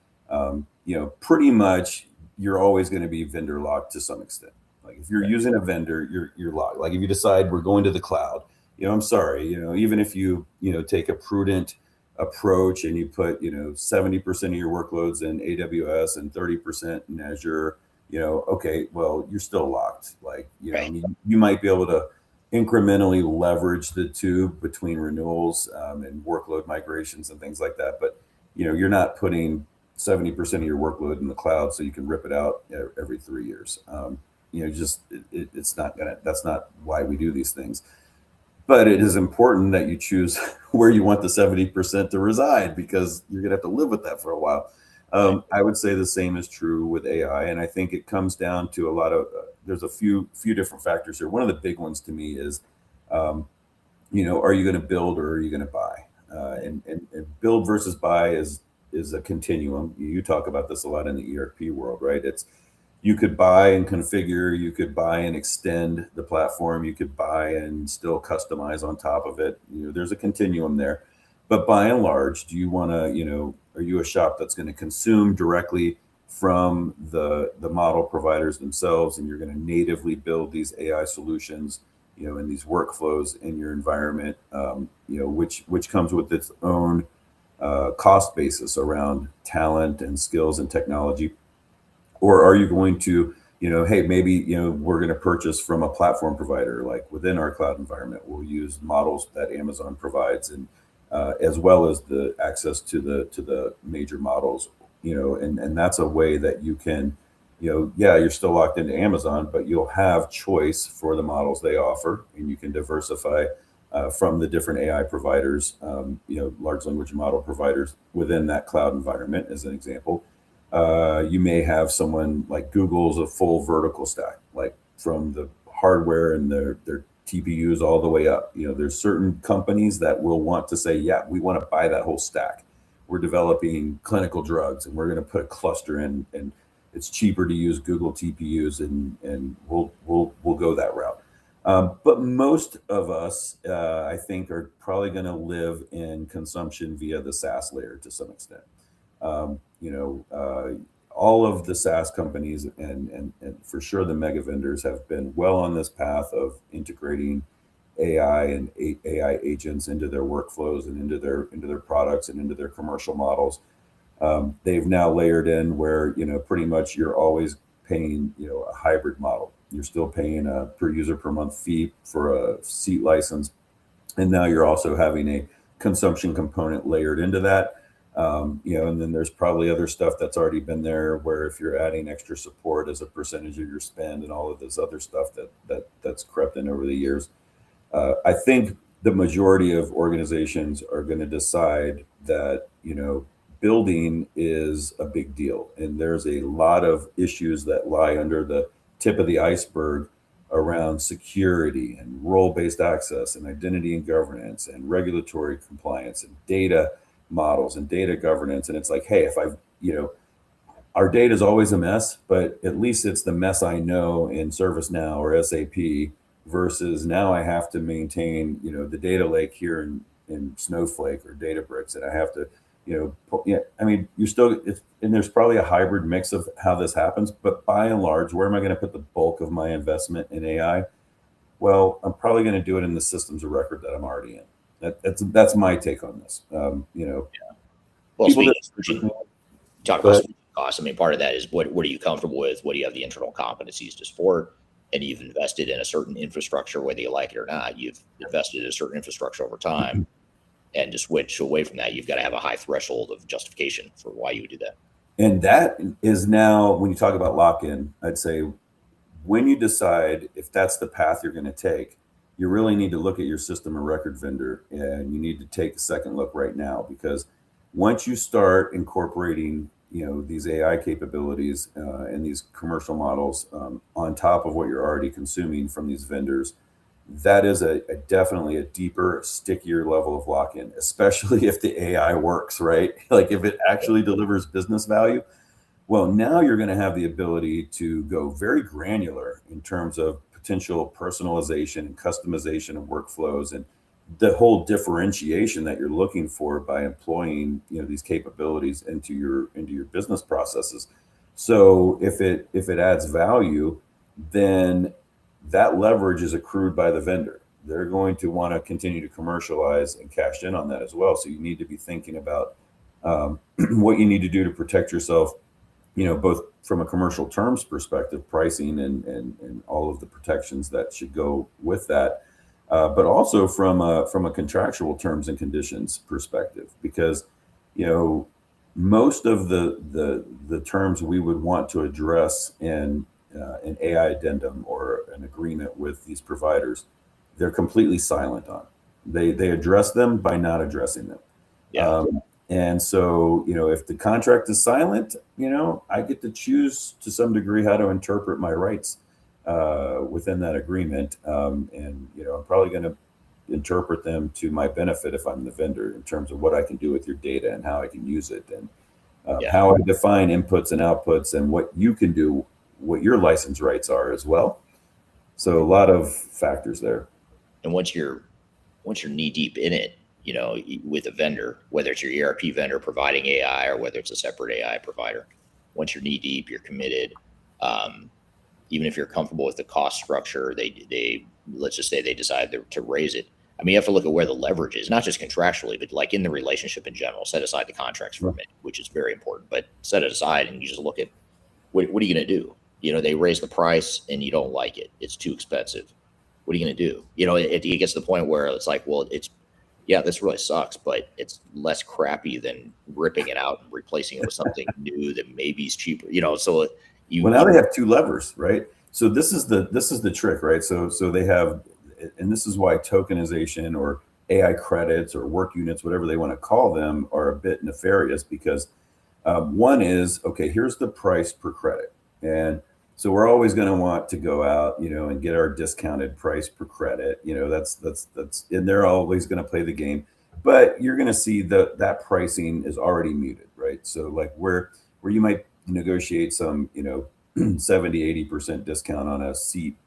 Pretty much you're always going to be vendor locked to some extent. Like if you're using a vendor, you're locked. Like if you decide we're going to the cloud, I'm sorry, even if you take a prudent approach and you put 70% of your workloads in AWS and 30% in Azure, okay, well, you're still locked. Like you might be able to incrementally leverage the two between renewals and workload migrations and things like that, but you're not putting 70% of your workload in the cloud so you can rip it out every 3 years. It's not gonna. That's not why we do these things. But it is important that you choose where you want the 70% to reside, because you're going to have to live with that for a while. I would say the same is true with AI. And I think it comes down to a lot of, there's a few different factors here. One of the big ones to me is, are you going to build or are you going to buy? And build versus buy is a continuum. You talk about this a lot in the ERP world, right? You could buy and configure, you could buy and extend the platform, you could buy and still customize on top of it. There's a continuum there. But by and large, do you want to, are you a shop that's going to consume directly from the model providers themselves, and you're going to natively build these AI solutions, and these workflows in your environment, which comes with its own cost basis around talent and skills and technology? Or are you going to, hey, maybe, we're going to purchase from a platform provider, like within our cloud environment, we'll use models that Amazon provides, and as well as the access to the major models, and that's a way that you can, you're still locked into Amazon, but you'll have choice for the models they offer, and you can diversify from the different AI providers, large language model providers within that cloud environment, as an example. You may have someone like Google's a full vertical stack, like from the hardware and their TPUs all the way up. There's certain companies that will want to say, yeah, we want to buy that whole stack. We're developing clinical drugs and we're going to put a cluster in, and it's cheaper to use Google TPUs, and we'll go that route. But most of us, I think, are probably going to live in consumption via the SaaS layer to some extent. All of the SaaS companies and for sure the mega vendors have been well on this path of integrating AI and AI agents into their workflows and into their products and into their commercial models. They've now layered in where, pretty much you're always paying, a hybrid model. You're still paying a per user per month fee for a seat license. And now you're also having a consumption component layered into that. And then there's probably other stuff that's already been there, where if you're adding extra support as a percentage of your spend and all of this other stuff that's crept in over the years. I think the majority of organizations are going to decide that, building is a big deal. And there's a lot of issues that lie under the tip of the iceberg around security and role-based access and identity and governance and regulatory compliance and data models and data governance. And it's like, hey, our data is always a mess, but at least it's the mess I know in ServiceNow or SAP, versus now I have to maintain, the data lake here in Snowflake or Databricks, and I have to, you're still, and there's probably a hybrid mix of how this happens, but by and large, where am I going to put the bulk of my investment in AI? Well, I'm probably going to do it in the systems of record that I'm already in. That's my take on this. Well, speaking of switching, talk about switching costs. Part of that is what are you comfortable with? What do you have the internal competencies to support? And you've invested in a certain infrastructure, whether you like it or not. You've invested in a certain infrastructure over time, and to switch away from that, you've got to have a high threshold of justification for why you would do that. And that is now, when you talk about lock-in, I'd say when you decide if that's the path you're going to take, you really need to look at your system of record vendor, and you need to take a second look right now, because once you start incorporating, these AI capabilities and these commercial models on top of what you're already consuming from these vendors, that is definitely a deeper, stickier level of lock-in, especially if the AI works, right? Like if it actually delivers business value. Well, now you're going to have the ability to go very granular in terms of potential personalization and customization of workflows, and the whole differentiation that you're looking for by employing, these capabilities into your business processes. So if it adds value, then that leverage is accrued by the vendor. They're going to want to continue to commercialize and cash in on that as well. So you need to be thinking about what you need to do to protect yourself, both from a commercial terms perspective, pricing and all of the protections that should go with that, but also from a contractual terms and conditions perspective, because most of the terms we would want to address in an AI addendum or an agreement with these providers, they're completely silent on. They address them by not addressing them. Yeah. And so, if the contract is silent, I get to choose to some degree how to interpret my rights within that agreement. And, I'm probably going to interpret them to my benefit if I'm the vendor, in terms of what I can do with your data and how I can use it, and how I define inputs and outputs, and what you can do, what your license rights are as well. So a lot of factors there. And once you're knee deep in it, with a vendor, whether it's your ERP vendor providing AI or whether it's a separate AI provider, once you're knee deep, you're committed. Even if you're comfortable with the cost structure, they let's just say they decide to raise it. I mean, you have to look at where the leverage is, not just contractually, but like in the relationship in general. Set aside the contracts for a minute, which is very important, but set it aside and you just look at what are you going to do? They raise the price and you don't like it. It's too expensive. What are you going to do? It gets to the point where it's like, well, this really sucks, but it's less crappy than ripping it out and replacing it with something new that maybe is cheaper. So now they have two levers, right? So this is the trick, right? So they have, and this is why tokenization or AI credits or work units, whatever they want to call them, are a bit nefarious, because one is, okay, here's the price per credit, and so we're always going to want to go out, and get our discounted price per credit. That's and they're always going to play the game, but you're going to see that pricing is already muted, right? So like where you might negotiate some, 70-80% discount on a seat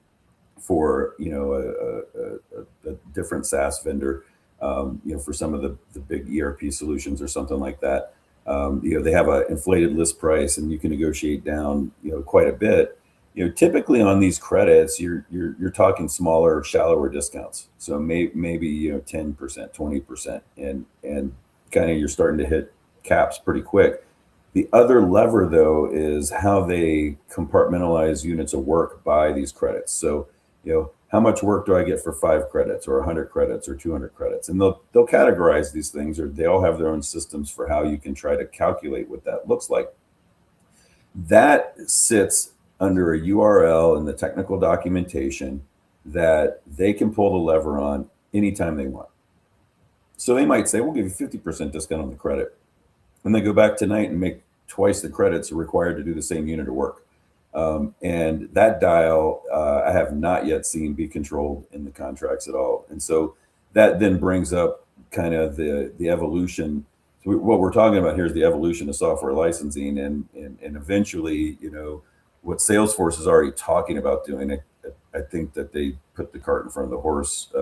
for, a different SaaS vendor, for some of the big ERP solutions or something like that. They have an inflated list price, and you can negotiate down, quite a bit. Typically on these credits, you're talking smaller, shallower discounts. So maybe 10%, 20%, and kind of you're starting to hit caps pretty quick. The other lever, though, is how they compartmentalize units of work by these credits. So, how much work do I get for 5 credits or 100 credits or 200 credits? And they'll categorize these things, or they all have their own systems for how you can try to calculate what that looks like. That sits under a URL in the technical documentation that they can pull the lever on anytime they want. So they might say, we'll give you 50% discount on the credit. And they go back tonight and make twice the credits required to do the same unit of work. And that dial, I have not yet seen be controlled in the contracts at all. And so that then brings up kind of the evolution. So what we're talking about here is the evolution of software licensing, and eventually, what Salesforce is already talking about doing. I think that they put the cart in front of the horse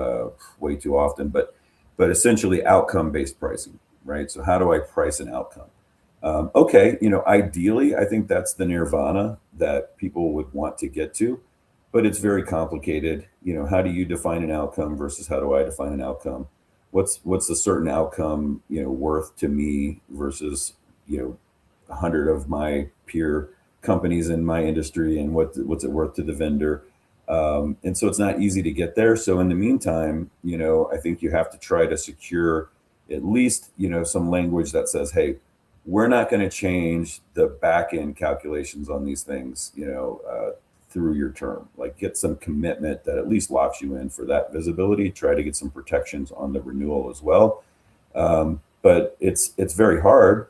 way too often, but essentially outcome-based pricing, right? So how do I price an outcome? Okay, ideally, I think that's the nirvana that people would want to get to, but it's very complicated. How do you define an outcome versus how do I define an outcome? What's a certain outcome, worth to me versus, 100 of my peer companies in my industry, and what's it worth to the vendor? And so it's not easy to get there. So in the meantime, I think you have to try to secure at least, some language that says, hey, we're not going to change the back end calculations on these things, through your term. Like, get some commitment that at least locks you in for that visibility. Try to get some protections on the renewal as well. But it's very hard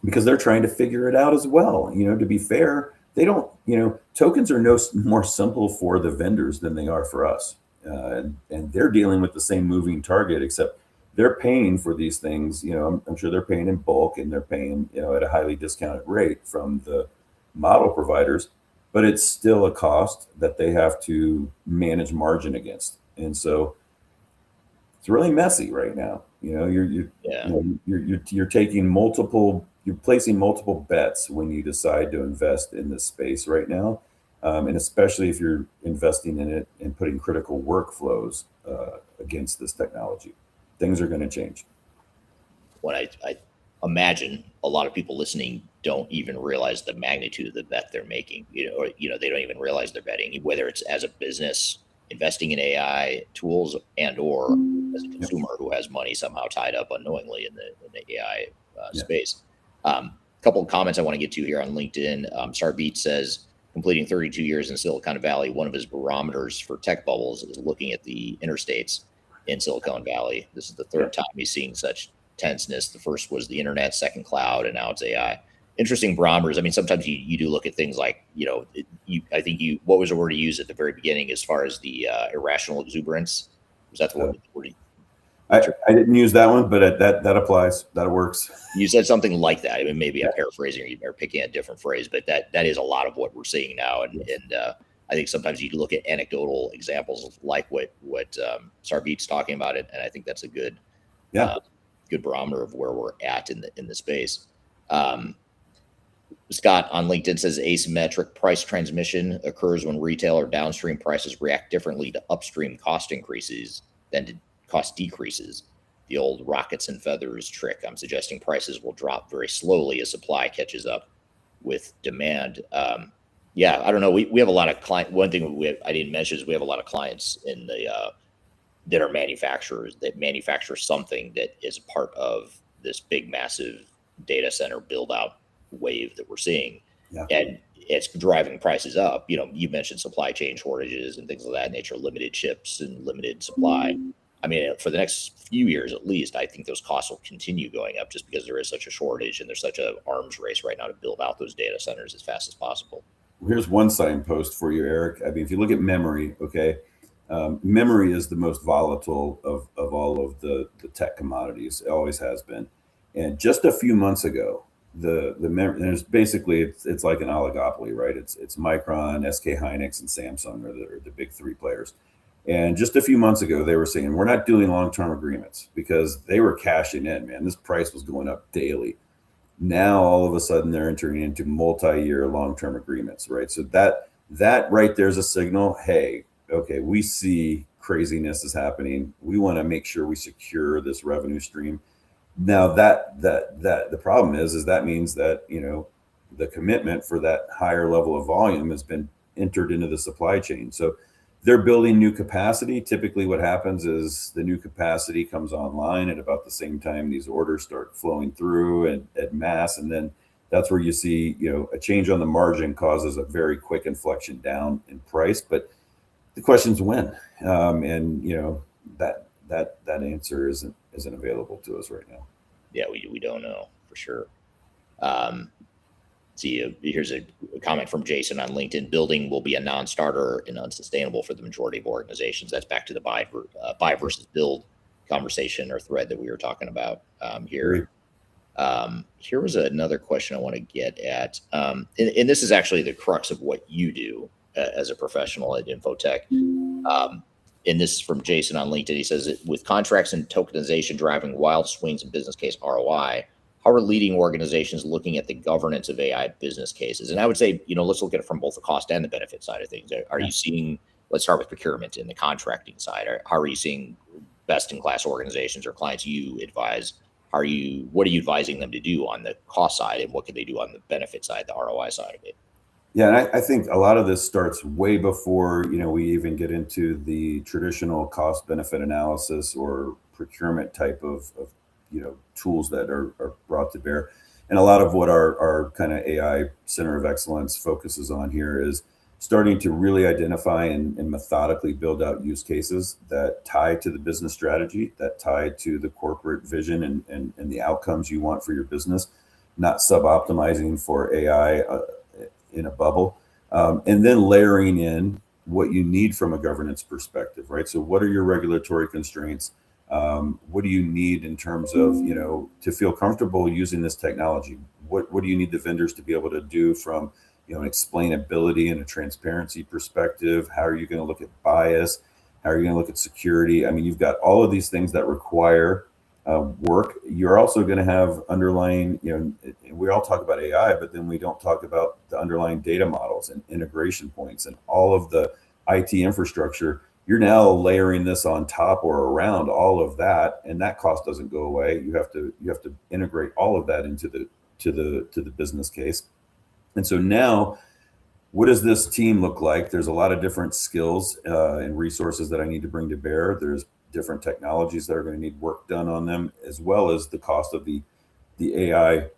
because they're trying to figure it out as well. To be fair, they don't, tokens are no more simple for the vendors than they are for us. And they're dealing with the same moving target, except they're paying for these things. I'm sure they're paying in bulk, and they're paying, at a highly discounted rate from the model providers, but it's still a cost that they have to manage margin against. And so it's really messy right now. You're taking you're placing multiple bets when you decide to invest in this space right now. And especially if you're investing in it and putting critical workflows against this technology, things are going to change. What I imagine a lot of people listening don't even realize the magnitude of the bet they're making, or, they don't even realize they're betting, whether it's as a business investing in AI tools and or as a consumer who has money somehow tied up unknowingly in the AI space. A couple of comments I want to get to here on LinkedIn. Sarbjeet says, completing 32 years in Silicon Valley, one of his barometers for tech bubbles is looking at the interstates in Silicon Valley. This is the third time he's seeing such tenseness. The first was the internet, second cloud, and now it's AI. Interesting barometers. I mean, sometimes you do look at things like, I think what was the word you used at the very beginning as far as the irrational exuberance? Was that the word? I didn't use that one, but that applies. That works. You said something like that. I mean, maybe I'm paraphrasing or picking a different phrase, but that is a lot of what we're seeing now. And I think sometimes you look at anecdotal examples like what Sarbjeet's talking about it, and I think that's a good good barometer of where we're at in the space. Scott on LinkedIn says asymmetric price transmission occurs when retail or downstream prices react differently to upstream cost increases than to cost decreases. The old rockets and feathers trick. I'm suggesting prices will drop very slowly as supply catches up with demand. I don't know. We have a lot of clients. One thing I didn't mention is we have a lot of clients in that are manufacturers that manufacture something that is part of this big, massive data center build out wave that we're seeing. And it's driving prices up. You mentioned supply chain shortages and things of that nature, limited chips and limited supply. I mean, for the next few years, at least, I think those costs will continue going up just because there is such a shortage and there's such an arms race right now to build out those data centers as fast as possible. Here's one signpost for you, Eric. I mean, if you look at memory, memory is the most volatile of all of the tech commodities. It always has been. And just a few months ago, there's basically it's like an oligopoly, right? It's Micron, SK Hynix, and Samsung are the big three players. And just a few months ago, they were saying we're not doing long-term agreements because they were cashing in. Man, this price was going up daily. Now all of a sudden they're entering into multi-year long-term agreements, right? So that right there's a signal. Hey, okay, we see craziness is happening. We want to make sure we secure this revenue stream. Now that the problem is that means that the commitment for that higher level of volume has been entered into the supply chain. So they're building new capacity. Typically what happens is the new capacity comes online at about the same time these orders start flowing through and at mass. And then that's where you see, a change on the margin causes a very quick inflection down in price. But the question's when, that answer isn't available to us right now. Yeah, we don't know for sure. Here's a comment from Jason on LinkedIn. Building will be a non-starter and unsustainable for the majority of organizations. That's back to the buy versus build conversation or thread that we were talking about here. Here was another question I want to get at. And this is actually the crux of what you do as a professional at Infotech. And this is from Jason on LinkedIn. He says, with contracts and tokenization driving wild swings in business case ROI, how are leading organizations looking at the governance of AI business cases? And I would say, let's look at it from both the cost and the benefit side of things. Are you seeing, let's start with procurement and the contracting side. How are you seeing best in class organizations or clients you advise? What are you advising them to do on the cost side, and what can they do on the benefit side, the ROI side of it? Yeah, and I think a lot of this starts way before, we even get into the traditional cost benefit analysis or procurement type of tools that are brought to bear. And a lot of what our kind of AI center of excellence focuses on here is starting to really identify and methodically build out use cases that tie to the business strategy, that tie to the corporate vision and the outcomes you want for your business, not sub-optimizing for AI in a bubble. And then layering in what you need from a governance perspective, right? So what are your regulatory constraints? What do you need in terms of, to feel comfortable using this technology? What do you need the vendors to be able to do from, an explainability and a transparency perspective? How are you going to look at bias? How are you going to look at security? I mean, you've got all of these things that require work. You're also going to have underlying, we all talk about AI, but then we don't talk about the underlying data models and integration points and all of the IT infrastructure. You're now layering this on top or around all of that, and that cost doesn't go away. You have to integrate all of that into the business case. And so now, what does this team look like? There's a lot of different skills and resources that I need to bring to bear. There's different technologies that are going to need work done on them, as well as the cost of the AI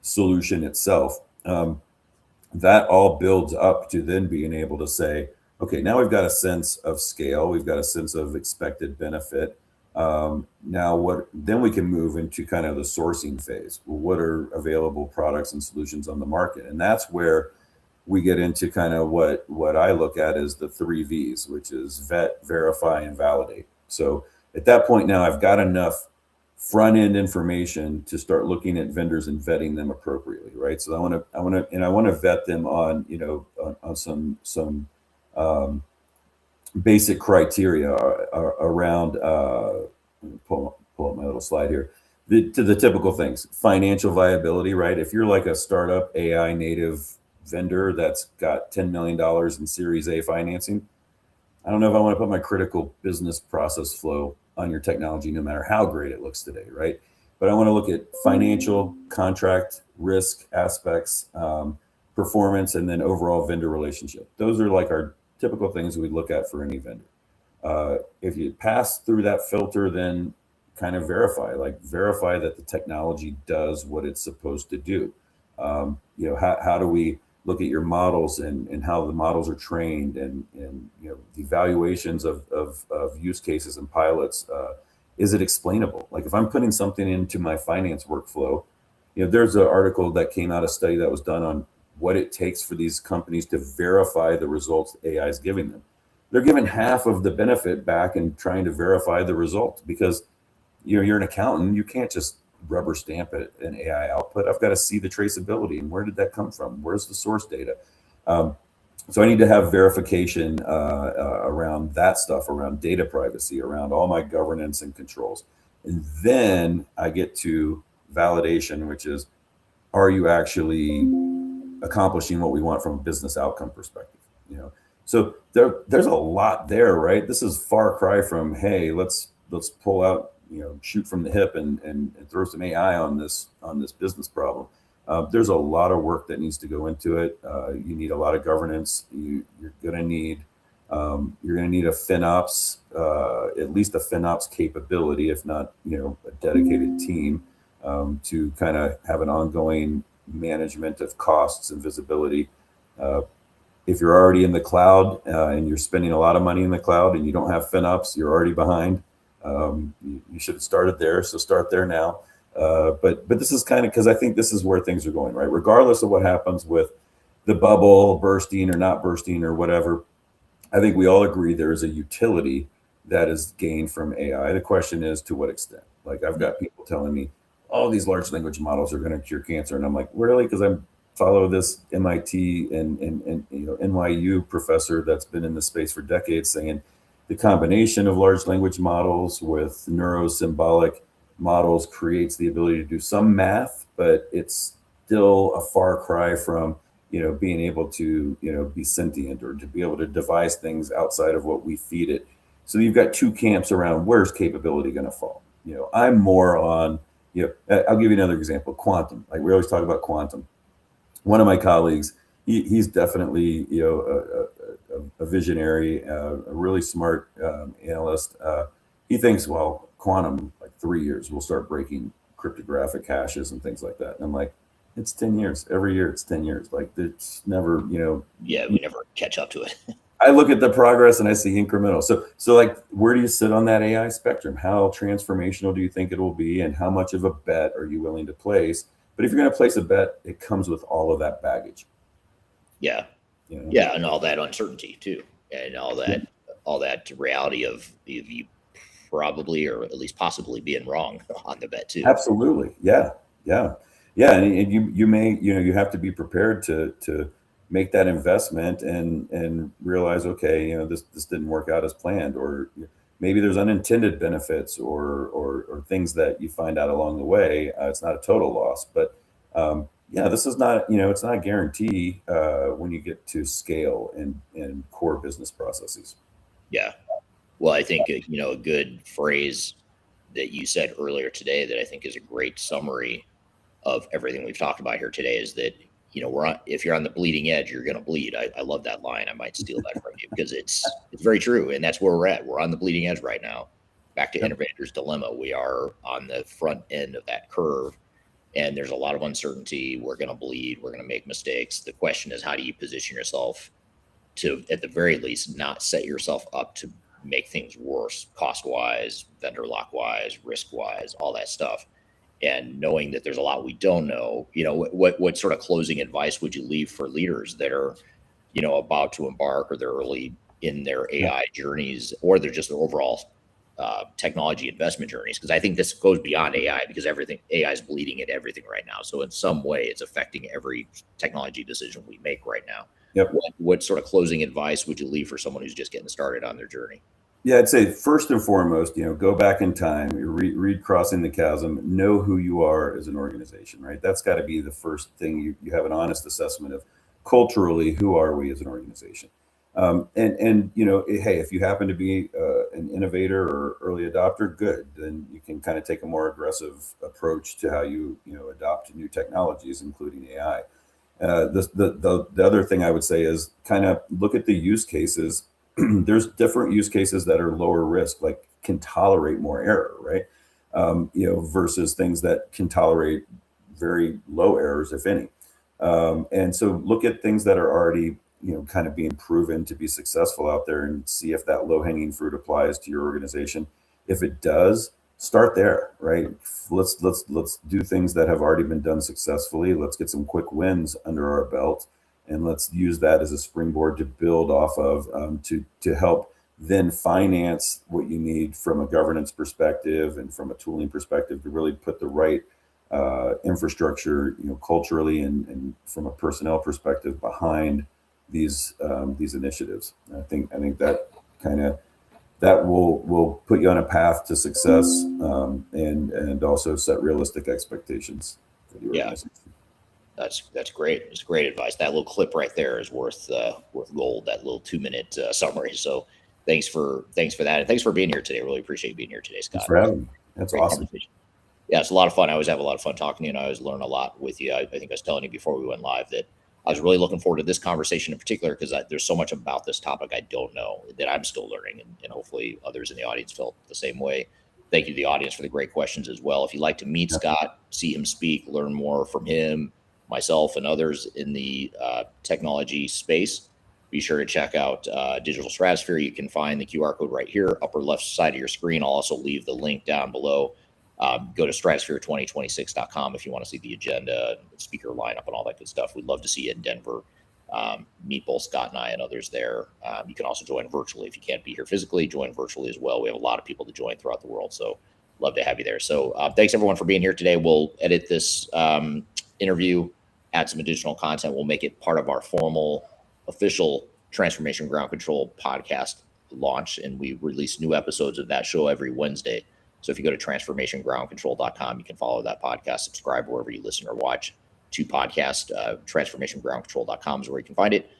solution itself. That all builds up to then being able to say, okay, now we've got a sense of scale, we've got a sense of expected benefit. Then we can move into kind of the sourcing phase. Well, what are available products and solutions on the market? And that's where we get into kind of what I look at as the 3 V's, which is vet, verify, and validate. So at that point now, I've got enough front end information to start looking at vendors and vetting them appropriately, right? So I want to vet them on on some basic criteria around. Pull up my little slide here. To the typical things, financial viability, right? If you're like a startup AI native vendor that's got $10 million in Series A financing, I don't know if I want to put my critical business process flow on your technology, no matter how great it looks today, right? But I want to look at financial, contract, risk aspects, performance, and then overall vendor relationship. Those are like our typical things we look at for any vendor. If you pass through that filter, then kind of verify that the technology does what it's supposed to do. How do we look at your models and how the models are trained and the evaluations of use cases and pilots? Is it explainable? Like if I'm putting something into my finance workflow, there's an article that came out, a study that was done on what it takes for these companies to verify the results AI is giving them. They're giving half of the benefit back in trying to verify the results because you're an accountant. You can't just rubber stamp an AI output. I've got to see the traceability and where did that come from? Where's the source data? So I need to have verification around that stuff, around data privacy, around all my governance and controls. And then I get to validation, which is, are you actually accomplishing what we want from a business outcome perspective? So there's a lot there, right? This is far cry from, hey, let's pull out, shoot from the hip and throw some AI on this business problem. There's a lot of work that needs to go into it. You need a lot of governance. You're going to need a FinOps, at least a FinOps capability, if not a dedicated team to kind of have an ongoing management of costs and visibility. If you're already in the cloud and you're spending a lot of money in the cloud and you don't have FinOps, you're already behind. You should have started there, so start there now. But this is kind of, because I think this is where things are going, right? Regardless of what happens with the bubble bursting or not bursting or whatever, I think we all agree there is a utility that is gained from AI. The question is, to what extent? Like I've got people telling me, oh, these large language models are going to cure cancer. And I'm like, really? Because I follow this MIT and NYU professor that's been in this space for decades saying the combination of large language models with neurosymbolic models creates the ability to do some math, but it's still a far cry from being able to be sentient or to be able to devise things outside of what we feed it. So you've got two camps around where's capability going to fall. I'm more on I'll give you another example, quantum. Like we always talk about quantum. One of my colleagues, he's definitely a visionary, a really smart analyst. He thinks, well, quantum, like 3 years, we'll start breaking cryptographic hashes and things like that. And I'm like, it's 10 years. Every year it's 10 years. Like it's never, Yeah, we never catch up to it. I look at the progress and I see incremental. So like, where do you sit on that AI spectrum? How transformational do you think it will be? And how much of a bet are you willing to place? But if you're going to place a bet, it comes with all of that baggage. Yeah. Yeah. And all that uncertainty too. And all that reality of you probably, or at least possibly being wrong on the bet too. Absolutely. Yeah. And you may, you have to be prepared to make that investment and realize, okay, this didn't work out as planned, or maybe there's unintended benefits or things that you find out along the way. It's not a total loss, but this is not, it's not a guarantee when you get to scale in core business processes. Yeah. Well, I think, a good phrase that you said earlier today that I think is a great summary of everything we've talked about here today is that, if you're on the bleeding edge, you're going to bleed. I love that line. I might steal that from you because it's very true. And that's where we're at. We're on the bleeding edge right now. Back to innovator's dilemma. We are on the front end of that curve, and there's a lot of uncertainty. We're going to bleed. We're going to make mistakes. The question is, how do you position yourself to, at the very least, not set yourself up to make things worse, cost-wise, vendor lock-wise, risk-wise, all that stuff. And knowing that there's a lot we don't know, what sort of closing advice would you leave for leaders that are, about to embark, or they're early in their AI journeys, or they're just their overall technology investment journeys? Because I think this goes beyond AI, because AI is bleeding at everything right now. So in some way, it's affecting every technology decision we make right now. Yep. What sort of closing advice would you leave for someone who's just getting started on their journey? Yeah, I'd say first and foremost, go back in time, read Crossing the Chasm, know who you are as an organization, right? That's got to be the first thing. You have an honest assessment of culturally, who are we as an organization? And hey, if you happen to be an innovator or early adopter, good. Then you can kind of take a more aggressive approach to how you adopt new technologies, including AI. The other thing I would say is kind of look at the use cases. There's different use cases that are lower risk, like can tolerate more error, right? Versus things that can tolerate very low errors, if any. And so look at things that are already, kind of being proven to be successful out there, and see if that low-hanging fruit applies to your organization. If it does, start there, right? Let's do things that have already been done successfully. Let's get some quick wins under our belt, and let's use that as a springboard to build off of, to help then finance what you need from a governance perspective and from a tooling perspective to really put the right infrastructure, culturally and from a personnel perspective behind these initiatives. I think that that will put you on a path to success, and also set realistic expectations for the organization. That's great. It's great advice. That little clip right there is worth gold. That little 2-minute summary. So thanks for that, and thanks for being here today. I really appreciate you being here today, Scott. Thanks for having me. That's awesome. Yeah, it's a lot of fun. I always have a lot of fun talking to you, and I always learn a lot with you. I think I was telling you before we went live that I was really looking forward to this conversation in particular, because there's so much about this topic I don't know that I'm still learning, and hopefully others in the audience felt the same way. Thank you to the audience for the great questions as well. If you'd like to meet Scott, see him speak, learn more from him, myself, and others in the technology space, be sure to check out Digital Stratosphere. You can find the QR code right here, upper left side of your screen. I'll also leave the link down below. Go to stratosphere2026.com if you want to see the agenda, speaker lineup, and all that good stuff. We'd love to see you in Denver. Meet both Scott and I and others there. You can also join virtually. If you can't be here physically, join virtually as well. We have a lot of people to join throughout the world, so love to have you there. So thanks everyone for being here today. We'll edit this interview, add some additional content. We'll make it part of our formal, official Transformation Ground Control podcast launch, and we release new episodes of that show every Wednesday. So if you go to transformationgroundcontrol.com, you can follow that podcast, subscribe wherever you listen or watch to podcast. Transformationgroundcontrol.com is where you can find it.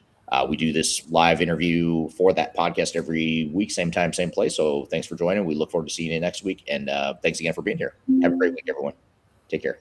We do this live interview for that podcast every week, same time, same place. So thanks for joining. We look forward to seeing you next week. And thanks again for being here. Have a great week, everyone. Take care.